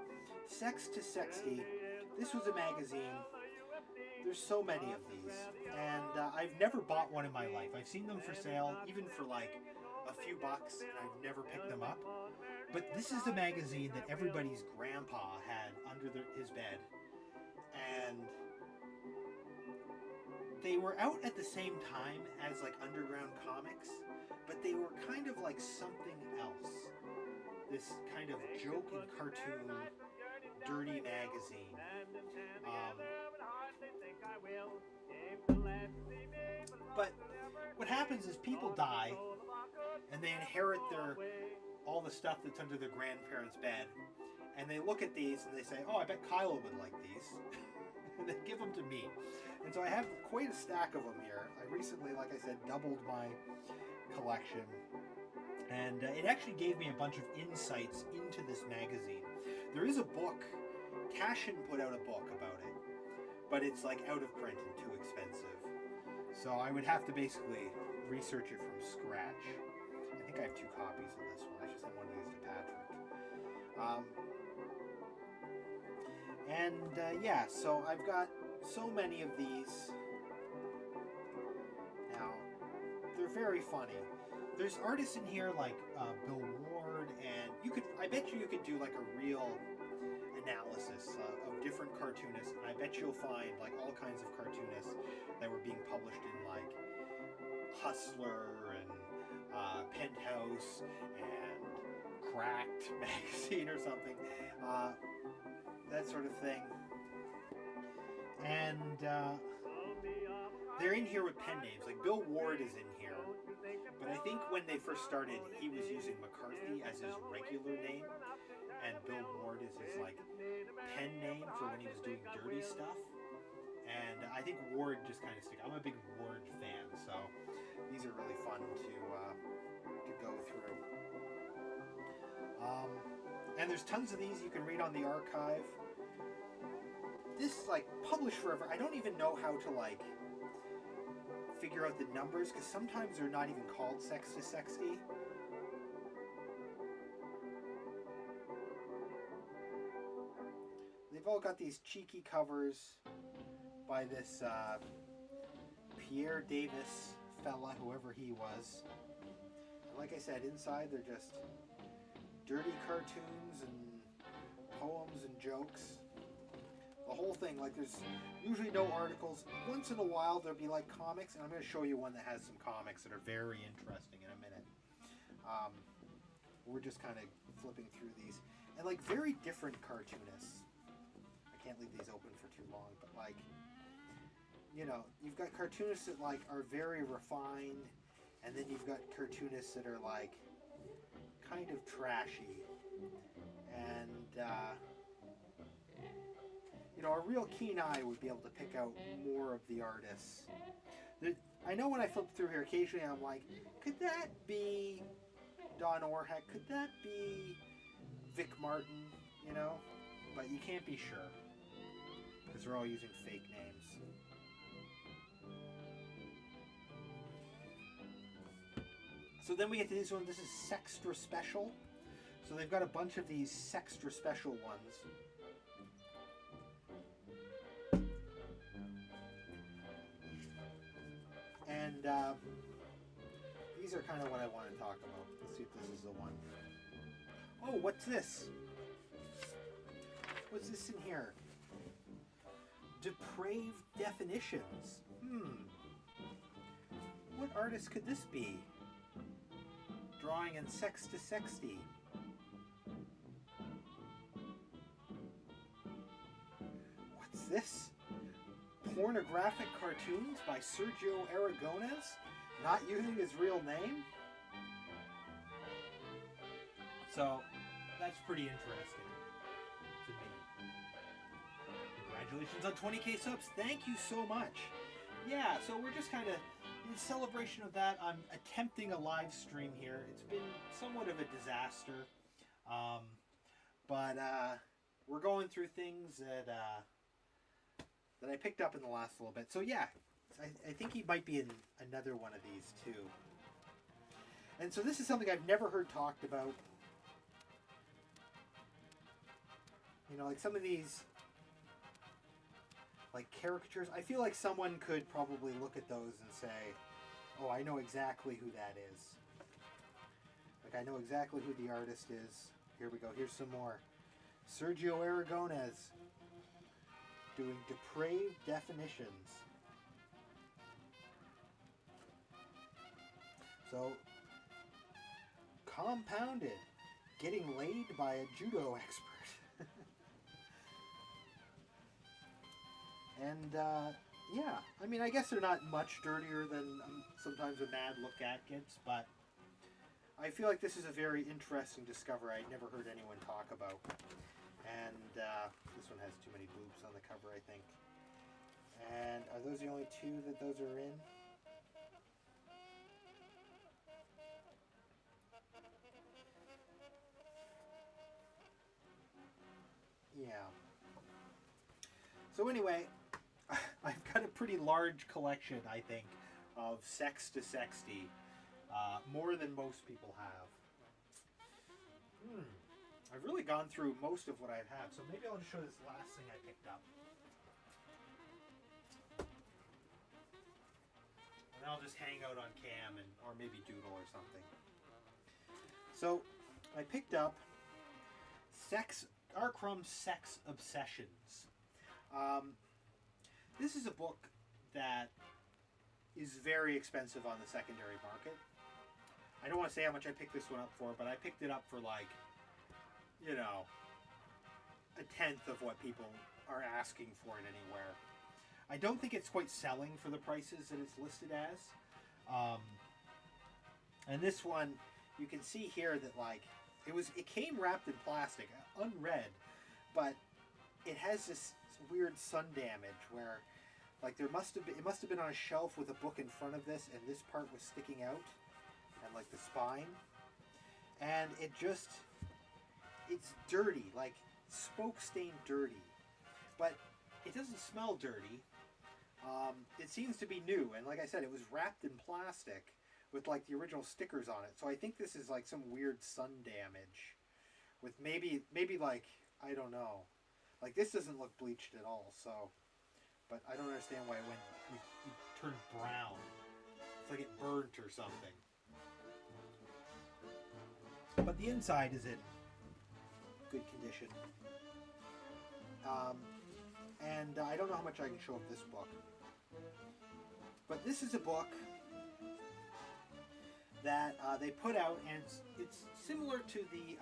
Sex to Sexty. This was a magazine. There's so many of these, and I've never bought one in my life. I've seen them for sale, even for like a few bucks, and I've never picked them up. But this is a magazine that everybody's grandpa had under his bed, and they were out at the same time as like underground comics, but they were kind of like something else. This kind of joke and cartoon, dirty magazine. But what happens is people die and they inherit all the stuff that's under their grandparents' bed, and they look at these and they say, oh, I bet Kyle would like these. And they give them to me. And so I have quite a stack of them here. I recently, like I said, doubled my collection. And it actually gave me a bunch of insights into this magazine. There is a book. Cashin put out a book about it, but it's like out of print and too expensive. So I would have to basically research it from scratch. I think I have 2 copies of this one. I should send one of these to Patrick. Yeah, so I've got so many of these. Now, they're very funny. There's artists in here like Bill Ward, and I bet you could do like a real analysis of different cartoonists, and I bet you'll find like all kinds of cartoonists that were being published in like Hustler and Penthouse and Cracked magazine or something, that sort of thing. And they're in here with pen names. Like Bill Ward is in here, but I think when they first started, he was using McCarthy as his regular name, and Bill Ward is his like pen name for when he was doing dirty stuff. And I think Ward just kind of stick. I'm a big Ward fan, so these are really fun to go through. And there's tons of these you can read on the archive. This like published forever. I don't even know how to like figure out the numbers, because sometimes they're not even called Sex to Sexty. They've all got these cheeky covers by this Pierre Davis fella, whoever he was. And like I said, inside they're just dirty cartoons and poems and jokes. The whole thing. Like, there's usually no articles. Once in a while, there'll be like comics, and I'm going to show you one that has some comics that are very interesting in a minute. We're just kind of flipping through these, and like very different cartoonists. I can't leave these open for too long, but like, you know, you've got cartoonists that like are very refined, and then you've got cartoonists that are like kind of trashy, and you know, a real keen eye would be able to pick out more of the artists. I know when I flip through here, occasionally I'm like, could that be Don Orheck? Could that be Vic Martin? You know? But you can't be sure, because they're all using fake names. So then we get to this one. This is Sextra Special. So they've got a bunch of these Sextra Special ones. And these are kind of what I want to talk about. Let's see if this is the one. Oh, what's this? What's this in here? Depraved Definitions. What artist could this be? Drawing in Sex to Sexty. What's this? Pornographic cartoons by Sergio Aragonés, not using his real name. So that's pretty interesting to me. Congratulations on 20K subs. Thank you so much. Yeah, so we're just kind of in celebration of that. I'm attempting a live stream here. It's been somewhat of a disaster, but we're going through things that I picked up in the last little bit. So yeah, I think he might be in another one of these too. And so this is something I've never heard talked about. You know, like some of these like caricatures, I feel like someone could probably look at those and say, oh, I know exactly who that is. Like, I know exactly who the artist is. Here we go. Here's some more. Sergio Aragonés doing Depraved Definitions. So, Compounded, getting laid by a judo expert. And, yeah, I mean, I guess they're not much dirtier than sometimes a Mad Look At gets, but I feel like this is a very interesting discovery I'd never heard anyone talk about. And this one has too many boobs on the cover, I think. And are those the only two that those are in? Yeah. So anyway, I've got a pretty large collection, I think, of Sex to Sexty. More than most people have. I've really gone through most of what I've had, so maybe I'll just show this last thing I picked up. And I'll just hang out on cam or maybe doodle or something. So, I picked up R. Crumb's Sex Obsessions. This is a book that is very expensive on the secondary market. I don't want to say how much I picked this one up for, but I picked it up for like, you know, a tenth of what people are asking for it anywhere. I don't think it's quite selling for the prices that it's listed as. And this one, you can see here that like, it came wrapped in plastic, unread, but it has this weird sun damage where like it must have been on a shelf with a book in front of this, and this part was sticking out, and like the spine, and it's dirty, like smoke stained dirty, but it doesn't smell dirty. It seems to be new, and like I said, it was wrapped in plastic with like the original stickers on it. So I think this is like some weird sun damage with maybe like, I don't know, like this doesn't look bleached at all. So, but I don't understand why it turned brown. It's like it burnt or something. But the inside is in good condition. And I don't know how much I can show of this book. But this is a book that they put out, and it's similar to the,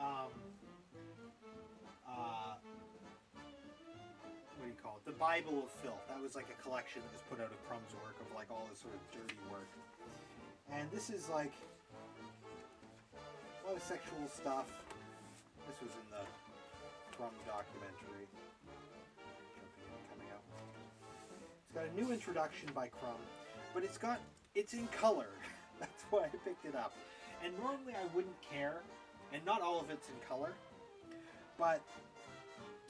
what do you call it? The Bible of Filth. That was like a collection that was put out of Crumb's work of like all this sort of dirty work. And this is like a lot of sexual stuff. This was in the Crumb documentary. Coming out. It's got a new introduction by Crumb, but it's in color. That's why I picked it up. And normally I wouldn't care, and not all of it's in color, but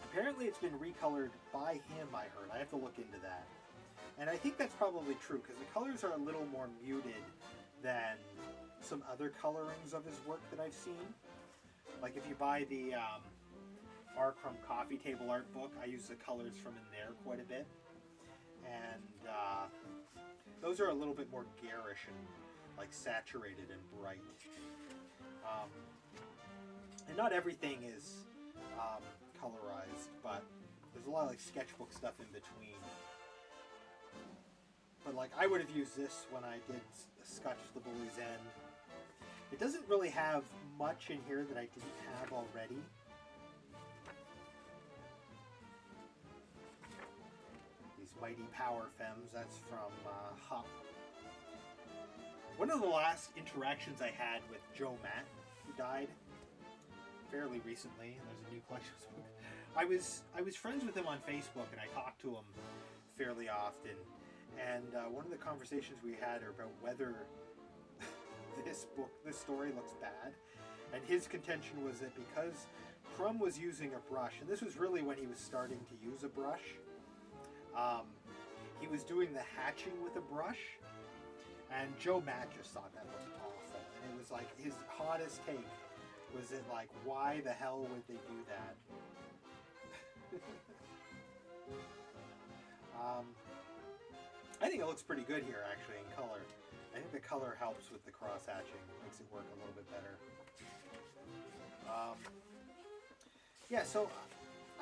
apparently it's been recolored by him, I heard. I have to look into that. And I think that's probably true, because the colors are a little more muted than some other colorings of his work that I've seen. Like if you buy the R. Crumb coffee table art book, I use the colors from in there quite a bit. And those are a little bit more garish and like saturated and bright. And not everything is colorized, but there's a lot of like sketchbook stuff in between. But like I would have used this when I did Sketch the Bully's End. It doesn't really have much in here that I didn't have already. These Mighty Power Femmes, that's from Hup. One of the last interactions I had with Joe Matt, who died fairly recently, and there's a new collection. I was friends with him on Facebook, and I talked to him fairly often. And one of the conversations we had are about whether this story looks bad. And his contention was that because Crumb was using a brush, and this was really when he was starting to use a brush, he was doing the hatching with a brush. And Joe Matt just thought that looked awful. And it was like his hottest take was it like, why the hell would they do that? I think it looks pretty good here actually in color. I think the color helps with the cross hatching, makes it work a little bit better. Yeah, so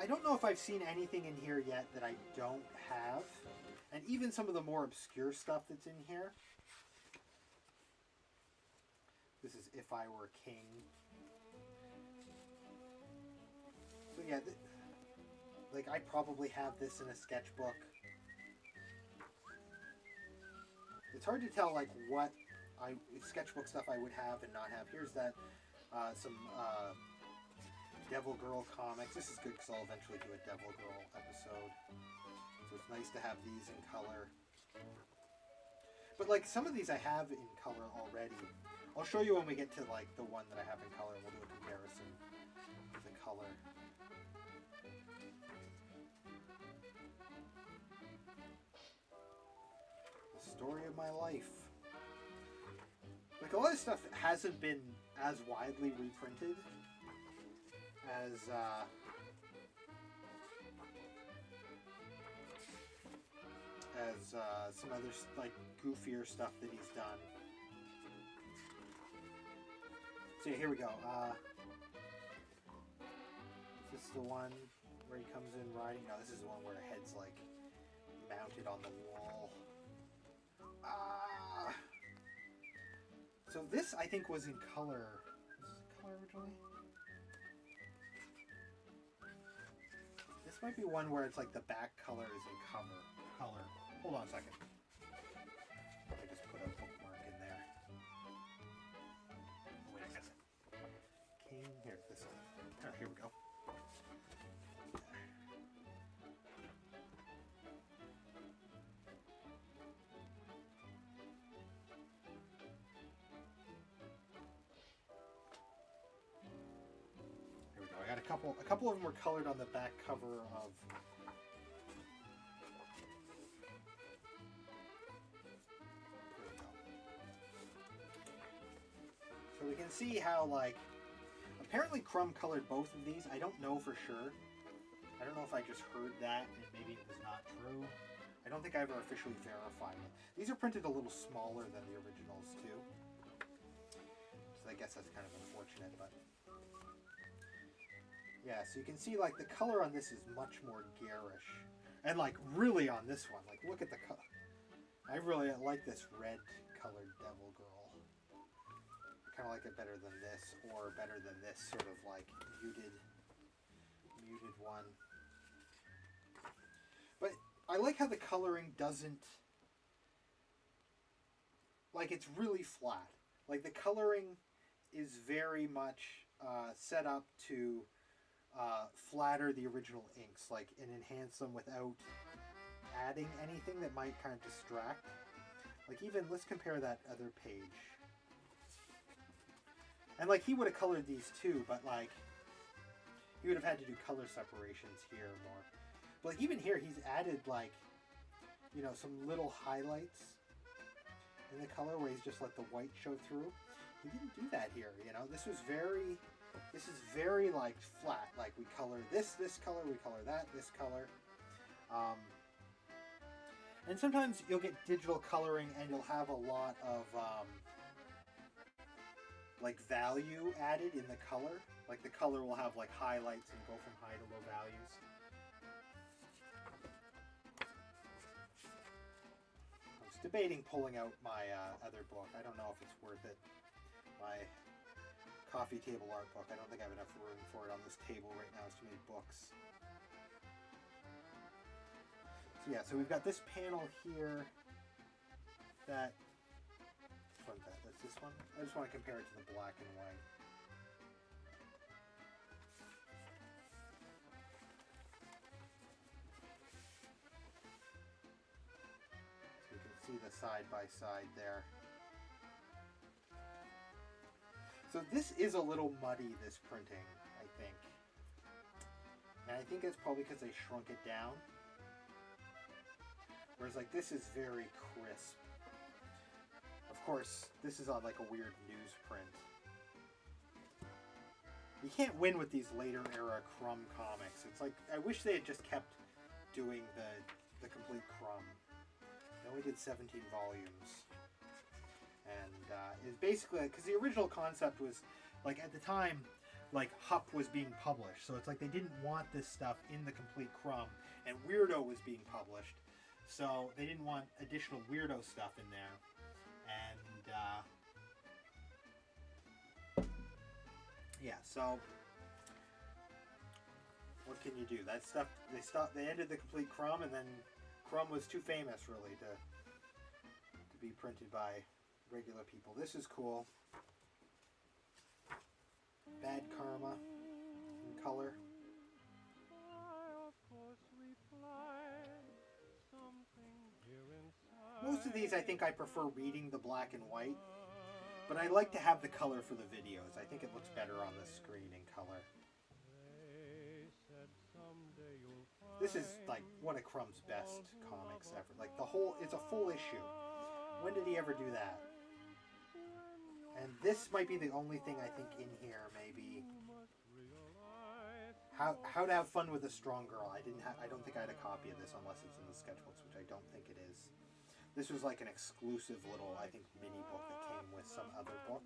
I don't know if I've seen anything in here yet that I don't have. And even some of the more obscure stuff that's in here. This is If I Were King. So yeah, like I probably have this in a sketchbook. It's hard to tell like what sketchbook stuff I would have and not have. Here's that some Devil Girl comics. This is good because I'll eventually do a Devil Girl episode. So it's nice to have these in color. But like some of these I have in color already. I'll show you when we get to like the one that I have in color. We'll do a comparison of the color. The story of my life. Like a lot of stuff hasn't been as widely reprinted as some other like goofier stuff that he's done. So yeah, here we go. Is this the one where he comes in riding? No, this is the one where the head's like mounted on the wall. So this I think was in color. Was this color originally? This might be one where it's like the back color is in color. Hold on a second. I just put a bookmark in there. Oh, wait, I got it. King, here, this one. Oh, here we go. Here we go. I got a couple of them were colored on the back cover of. So we can see how, like, apparently Crumb colored both of these. I don't know for sure. I don't know if I just heard that and maybe it was not true. I don't think I ever officially verified it. These are printed a little smaller than the originals, too. So I guess that's kind of unfortunate, but. Yeah, so you can see, like, the color on this is much more garish. And like really on this one, like look at the color. I really like this red colored Devil Girl. I kind of like it better than this, or better than this sort of like muted one. But I like how the coloring doesn't, like it's really flat. Like the coloring is very much set up to flatter the original inks, like, and enhance them without adding anything that might kind of distract. Like even, let's compare that other page. And like he would have colored these too, but like he would have had to do color separations here more. But like even here he's added like, you know, some little highlights in the color where he's just let the white show through. He didn't do that here, you know. This is very like flat. Like we color this color, we color that, this color. And sometimes you'll get digital coloring and you'll have a lot of like value added in the color. Like the color will have like highlights and go from high to low values. I was debating pulling out my other book. I don't know if it's worth it. My coffee table art book. I don't think I have enough room for it on this table right now. There's too many books. So yeah, so we've got this panel here that, that's this one. I just want to compare it to the black and white. So you can see the side by side there. So this is a little muddy, this printing, I think. And I think it's probably because they shrunk it down. Whereas like this is very crisp. Of course, this is on like a weird newsprint. You can't win with these later era Crumb comics. It's like, I wish they had just kept doing the complete Crumb. They only did 17 volumes. And it's basically, because the original concept was, like at the time, like Hup was being published. So it's like they didn't want this stuff in the complete Crumb. And Weirdo was being published. So they didn't want additional Weirdo stuff in there. And yeah, so what can you do? That stuff, they ended the complete Crumb, and then Crumb was too famous really to be printed by regular people. This is cool. Bad Karma in color. Most of these I think I prefer reading the black and white, but I like to have the color for the videos. I think it looks better on the screen in color. This is like one of Crumb's best comics ever. Like it's a full issue. When did he ever do that? And this might be the only thing I think in here, maybe. How to have fun with a strong girl. I don't think I had a copy of this unless it's in the sketchbooks, which I don't think it is. This was like an exclusive little, I think, mini book that came with some other book.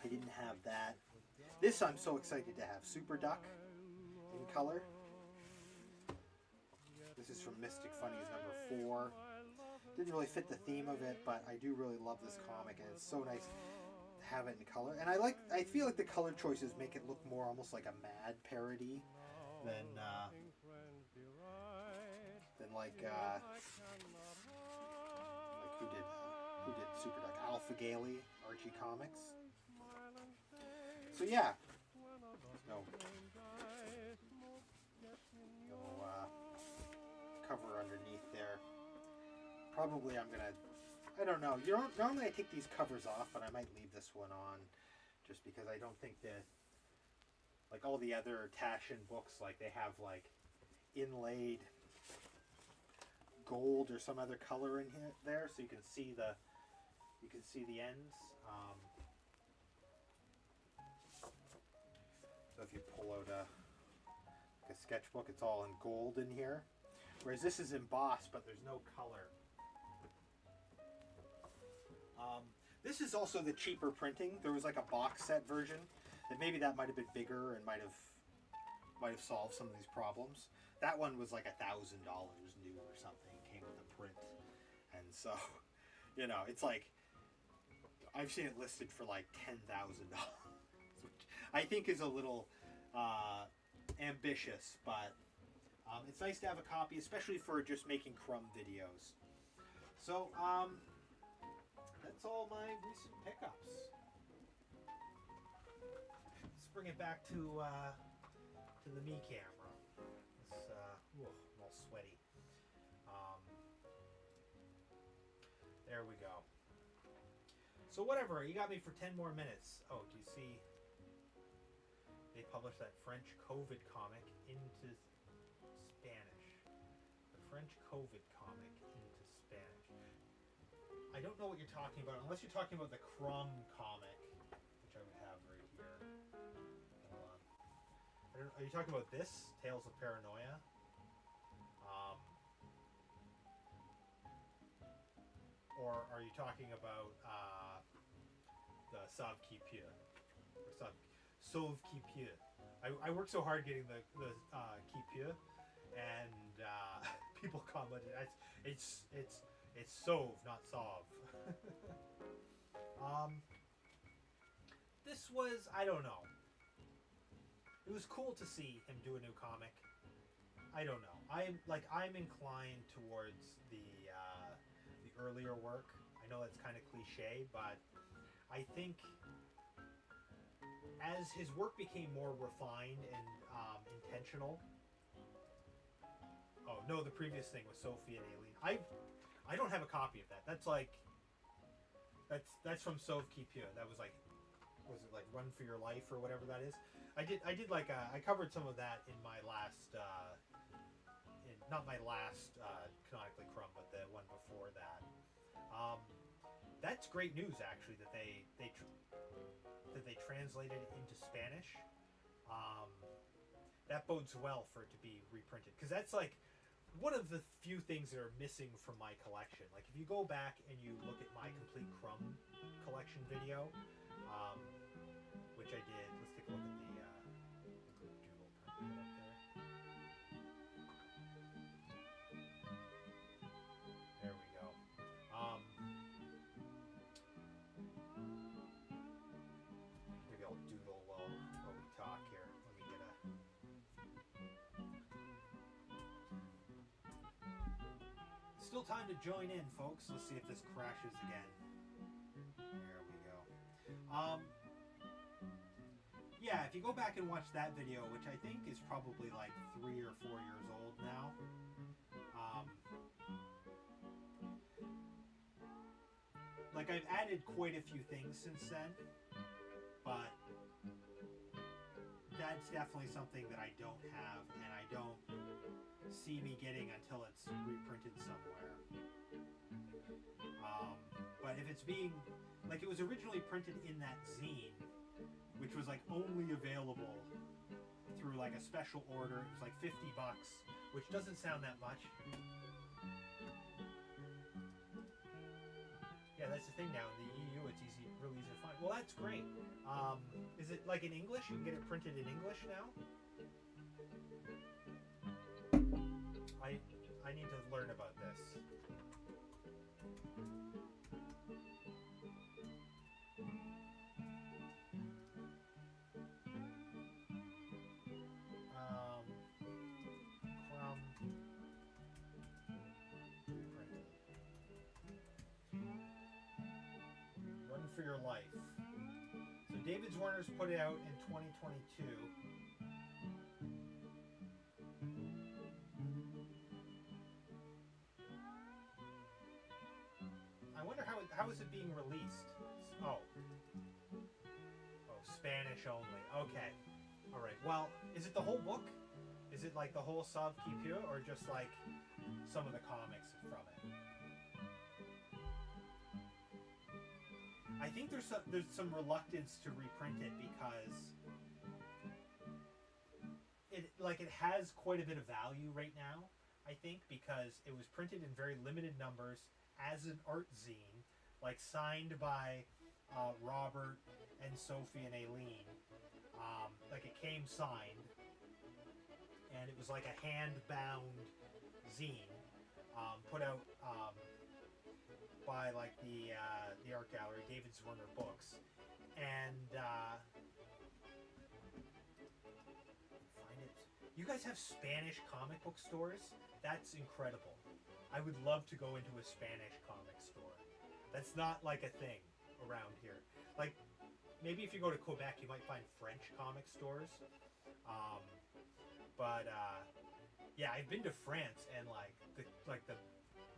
I didn't have that. This I'm so excited to have. Super Duck in color. This is from Mystic Funnies number 4. Didn't really fit the theme of it, but I do really love this comic, and it's so nice to have it in color. And I feel like the color choices make it look more almost like a Mad parody than like who did Super Duck? Alpha Gailey, Archie Comics. So yeah, no cover underneath there. Probably I'm gonna, I don't know. Normally I take these covers off, but I might leave this one on, just because I don't think that, like all the other Taschen books, like they have like inlaid gold or some other color in here there, so you can see the ends. So if you pull out a sketchbook, it's all in gold in here, whereas this is embossed, but there's no color. This is also the cheaper printing. There was like a box set version that maybe that might have been bigger and might have might have solved some of these problems. That one was like $1,000 new or something, came with a print. And so, you know, it's like, I've seen it listed for like $10,000, which I think is a little ambitious, but it's nice to have a copy, especially for just making crumb videos. So, that's all my recent pickups. Let's bring it back to the me camera. It's, I'm all sweaty. There we go. So whatever, you got me for 10 more minutes. Oh, do you see? They published that French COVID comic into Spanish. The French COVID comic into Spanish. I don't know what you're talking about, unless you're talking about the Crumb comic, which I would have right here. Hold on. Are you talking about this? Tales of Paranoia? Or are you talking about the Sauve qui peut? Or Sauve qui peut. I worked so hard getting the qui peut, and people commented, it's Sauve, not Sauve. This was, I don't know. It was cool to see him do a new comic. I don't know. I'm inclined towards the earlier work. I know that's kind of cliche, but I think as his work became more refined and intentional. Oh no, the previous thing was Sophie and Aileen. I don't have a copy of that. That's like that's from Sauve qui peut. That was like, was it like Run for Your Life or whatever that is? I did like I covered some of that in my last not my last Canonically Crumb, but the one before that. That's great news, actually, that they translated it into Spanish. That bodes well for it to be reprinted, because that's like one of the few things that are missing from my collection. Like if you go back and you look at my complete Crumb collection video, which I did. Let's take a look at the doodle printed up there. There we go. Maybe I'll doodle while we talk here. Let me get a... Still time to join in, folks. Let's see if this crashes again. There we go. Yeah, if you go back and watch that video, which I think is probably like 3 or 4 years old now, like I've added quite a few things since then, but that's definitely something that I don't have, and I don't see me getting until it's reprinted somewhere. But if it's being, like, it was originally printed in that zine, which was like only available through like a special order. It was like $50, which doesn't sound that much. Yeah, that's the thing now. In the EU, it's really easy to find. Well, that's great. Is it like in English? You can get it printed in English now? I need to learn about this. Crumb reprinted. Run for Your Life. So David Warner's put it out in 2022. I wonder how is it being released? Oh, Spanish only. Okay. All right. Well, is it the whole book? Is it like the whole Sauve qui peut, or just like some of the comics from it? I think there's some reluctance to reprint it because it has quite a bit of value right now. I think because it was printed in very limited numbers as an art zine, like signed by Robert and Sophie and Aileen. Like it came signed, and it was like a hand-bound zine put out by like the art gallery, David Zwirner Books, and find it. You guys have Spanish comic book stores? That's incredible. I would love to go into a Spanish comic store. That's not like a thing around here. Like, maybe if you go to Quebec, you might find French comic stores. Yeah, I've been to France, and like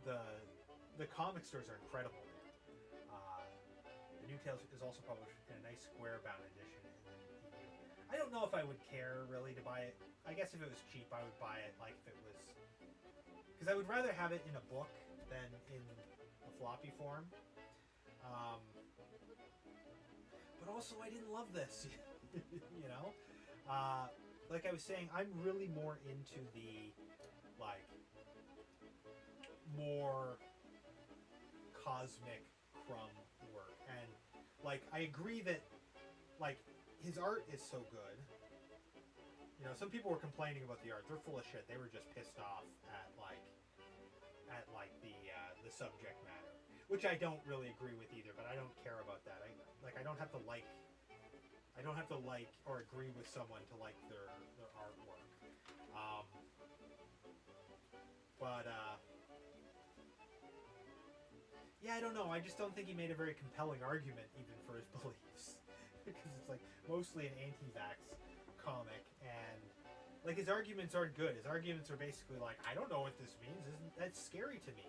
the comic stores are incredible there. The New Tales is also published in a nice square-bound edition in the EU. I don't know if I would care really to buy it. I guess if it was cheap, I would buy it. Like if it was, because I would rather have it in a book than in a floppy form. But also, I didn't love this. You know, like I was saying, I'm really more into the like more cosmic Crumb work, and like I agree that like his art is so good. You know, some people were complaining about the art. They're full of shit. They were just pissed off at the subject matter, which I don't really agree with either. But I don't care about that. I don't have to like or agree with someone to like their artwork. Yeah, I don't know. I just don't think he made a very compelling argument even for his beliefs, because it's like mostly an anti-vax comic, and like his arguments aren't good. His arguments are basically like, I don't know what this means. That's scary to me,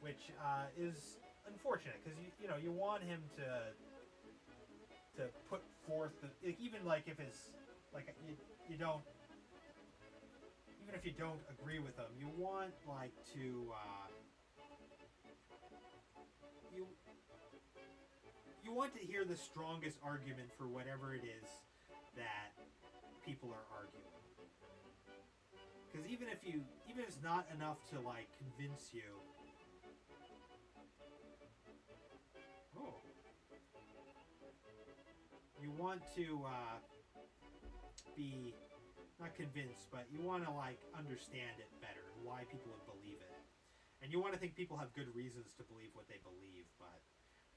which is unfortunate, because you want him to put forth even like if his like you don't, even if you don't agree with him, you want like to you want to hear the strongest argument for whatever it is that people are arguing. Because even if it's not enough to like convince you. Oh. You want to be not convinced, but you want to like understand it better, why people would believe it. And you want to think people have good reasons to believe what they believe, but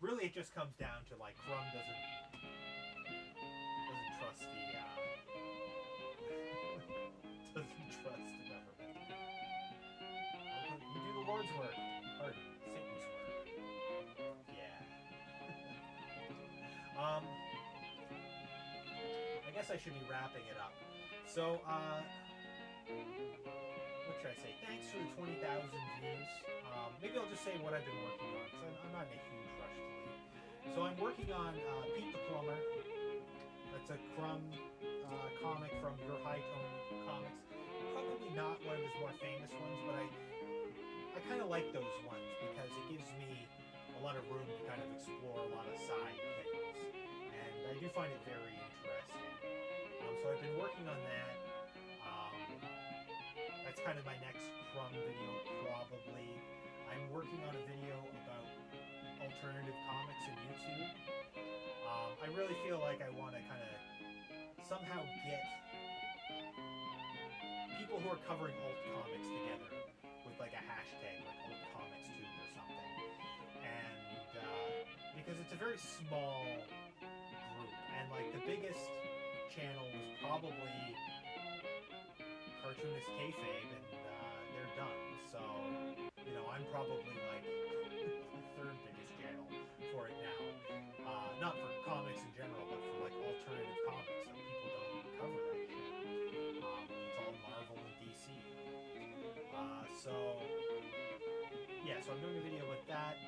really it just comes down to like Crumb doesn't trust the doesn't trust the government. You do the Lord's work, or Satan's work. Yeah. I guess I should be wrapping it up. So what should I say? Thanks for the 20,000 views. Maybe I'll just say what I've been working on, because I'm not in a huge rush to leave. So I'm working on Pete the Plumber. That's a Crumb comic from Your High Tone Comics. Probably not one of his more famous ones, but I kind of like those ones because it gives me a lot of room to kind of explore a lot of side things. And I do find it very interesting. So I've been working on that. That's kind of my next Crumb video, probably. I'm working on a video about alternative comics in YouTube. I really feel like I want to kind of somehow get people who are covering alt comics together with like a hashtag, like alt comics tube or something. And because it's a very small group, and like the biggest channel was probably Cartoonist Kayfabe, and they're done. So, I'm probably like the third biggest channel for it now. Not for comics in general, but for like alternative comics. Like people don't cover that shit. It's all Marvel and DC. So I'm doing a video with that.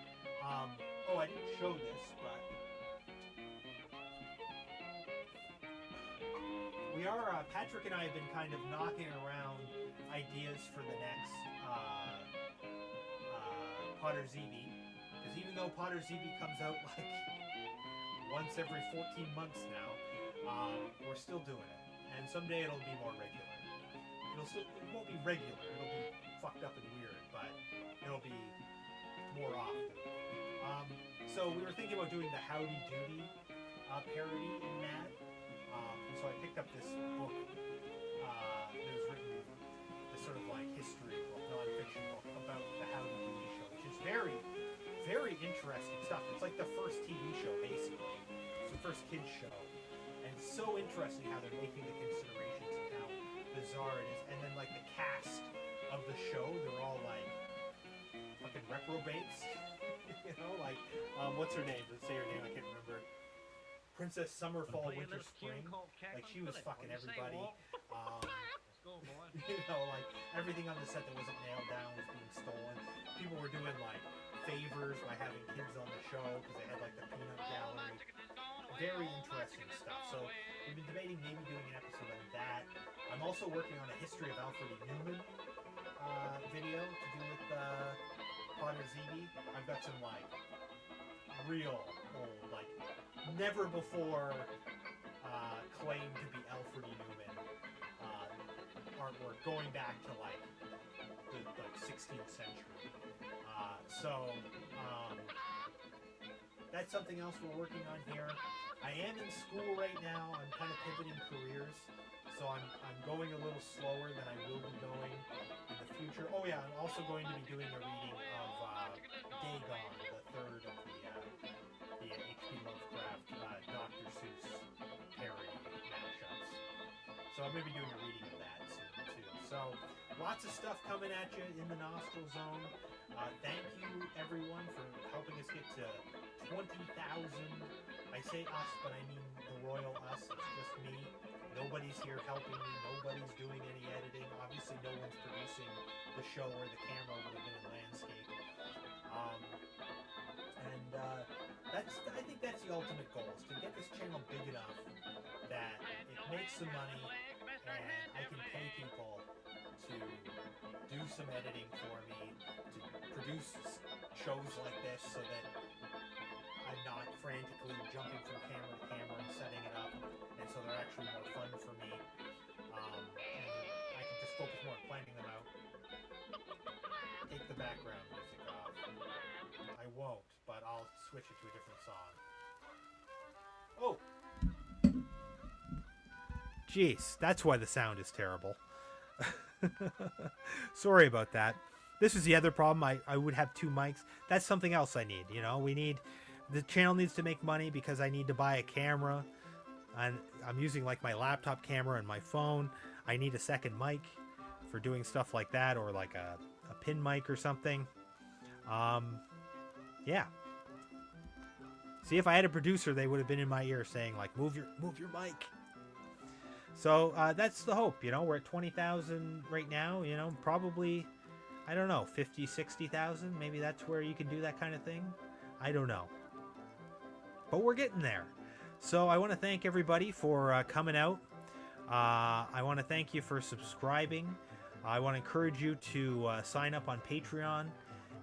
Oh, I didn't show this, but we are, Patrick and I have been kind of knocking around ideas for the next PODRZEBIE, because even though PODRZEBIE comes out like once every 14 months now, we're still doing it, and someday it'll be more regular. It won't be regular, it'll be fucked up and weird, but it'll be more often. So we were thinking about doing the Howdy Doody parody in that. So I picked up this book there's written this sort of like history book, non-fiction book about the How to TV show, which is very, very interesting stuff. It's like the first TV show, basically. It's the first kids show. And it's so interesting how they're making the considerations and how bizarre it is. And then like the cast of the show, they're all like fucking reprobates. You know, like, what's her name? Let's say her name, I can't remember. Princess Summer, Fall, Winter, Spring. Like, she was fucking everybody. You know, like, everything on the set that wasn't nailed down was being stolen. People were doing, like, favors by having kids on the show because they had, like, the peanut gallery. Very interesting stuff. So, we've been debating maybe doing an episode on that. I'm also working on a history of Alfred E. Newman video to do with PODRZEBIE. I've got some, like, real old, like, never before claimed to be Alfred E. Newman artwork going back to like the 16th century. That's something else we're working on here. I am in school right now. I'm kind of pivoting careers, so I'm going a little slower than I will be going in the future. Oh yeah, I'm also going to be doing a reading of Dagon, the third of the H.P. Lovecraft Dr. Seuss parody mashups. So I'm going to be doing a reading of that soon too. So lots of stuff coming at you in the Nostril Zone. Thank you everyone for helping us get to 20,000. I say us, but I mean the royal us. It's just me. Nobody's here helping me. Nobody's doing any editing. Obviously, no one's producing the show where the camera would have been in landscape. I think that's the ultimate goal, is to get this channel big enough that it makes some money and I can pay people to do some editing for me, to produce shows like this so that I'm not frantically jumping from camera to camera and setting it up, and so they're actually more fun for me, and I can just focus more on planning them out. Take the background music off. I won't, but I'll switch it to a different song. Oh! Jeez, that's why the sound is terrible. Sorry about that. This is the other problem. I would have two mics. That's something else I need, you know? The channel needs to make money because I need to buy a camera. And I'm using like my laptop camera and my phone. I need a second mic for doing stuff like that, or like a pin mic or something. Yeah. See, if I had a producer, they would have been in my ear saying like, move your mic. So that's the hope, you know. We're at 20,000 right now, you know. Probably, I don't know, 50, 60,000. Maybe that's where you can do that kind of thing. I don't know. But we're getting there. So I want to thank everybody for coming out. I want to thank you for subscribing. I want to encourage you to sign up on Patreon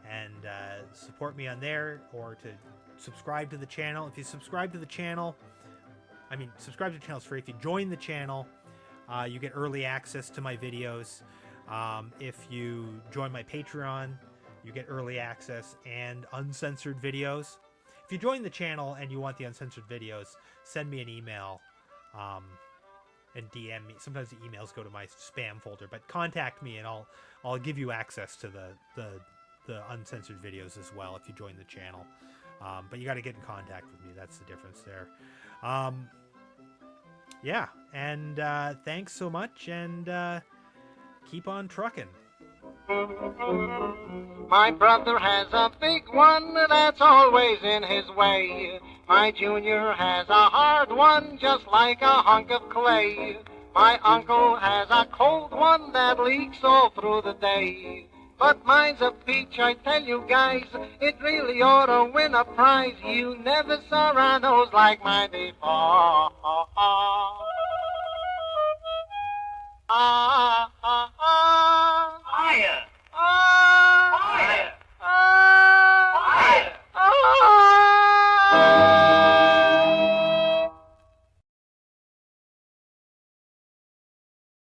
and support me on there, or to subscribe to the channel. If you subscribe to the channel, subscribe to the channel is free. If you join the channel, you get early access to my videos. If you join my Patreon, you get early access and uncensored videos. If you join the channel and you want the uncensored videos, send me an email and DM me. Sometimes the emails go to my spam folder, but contact me and I'll give you access to the uncensored videos as well if you join the channel. But you got to get in contact with me. That's the difference there. Yeah, and thanks so much, and keep on trucking. My brother has a big one that's always in his way. My junior has a hard one just like a hunk of clay. My uncle has a cold one that leaks all through the day. But mine's a peach, I tell you guys, it really ought to win a prize. You never saw a nose like mine before.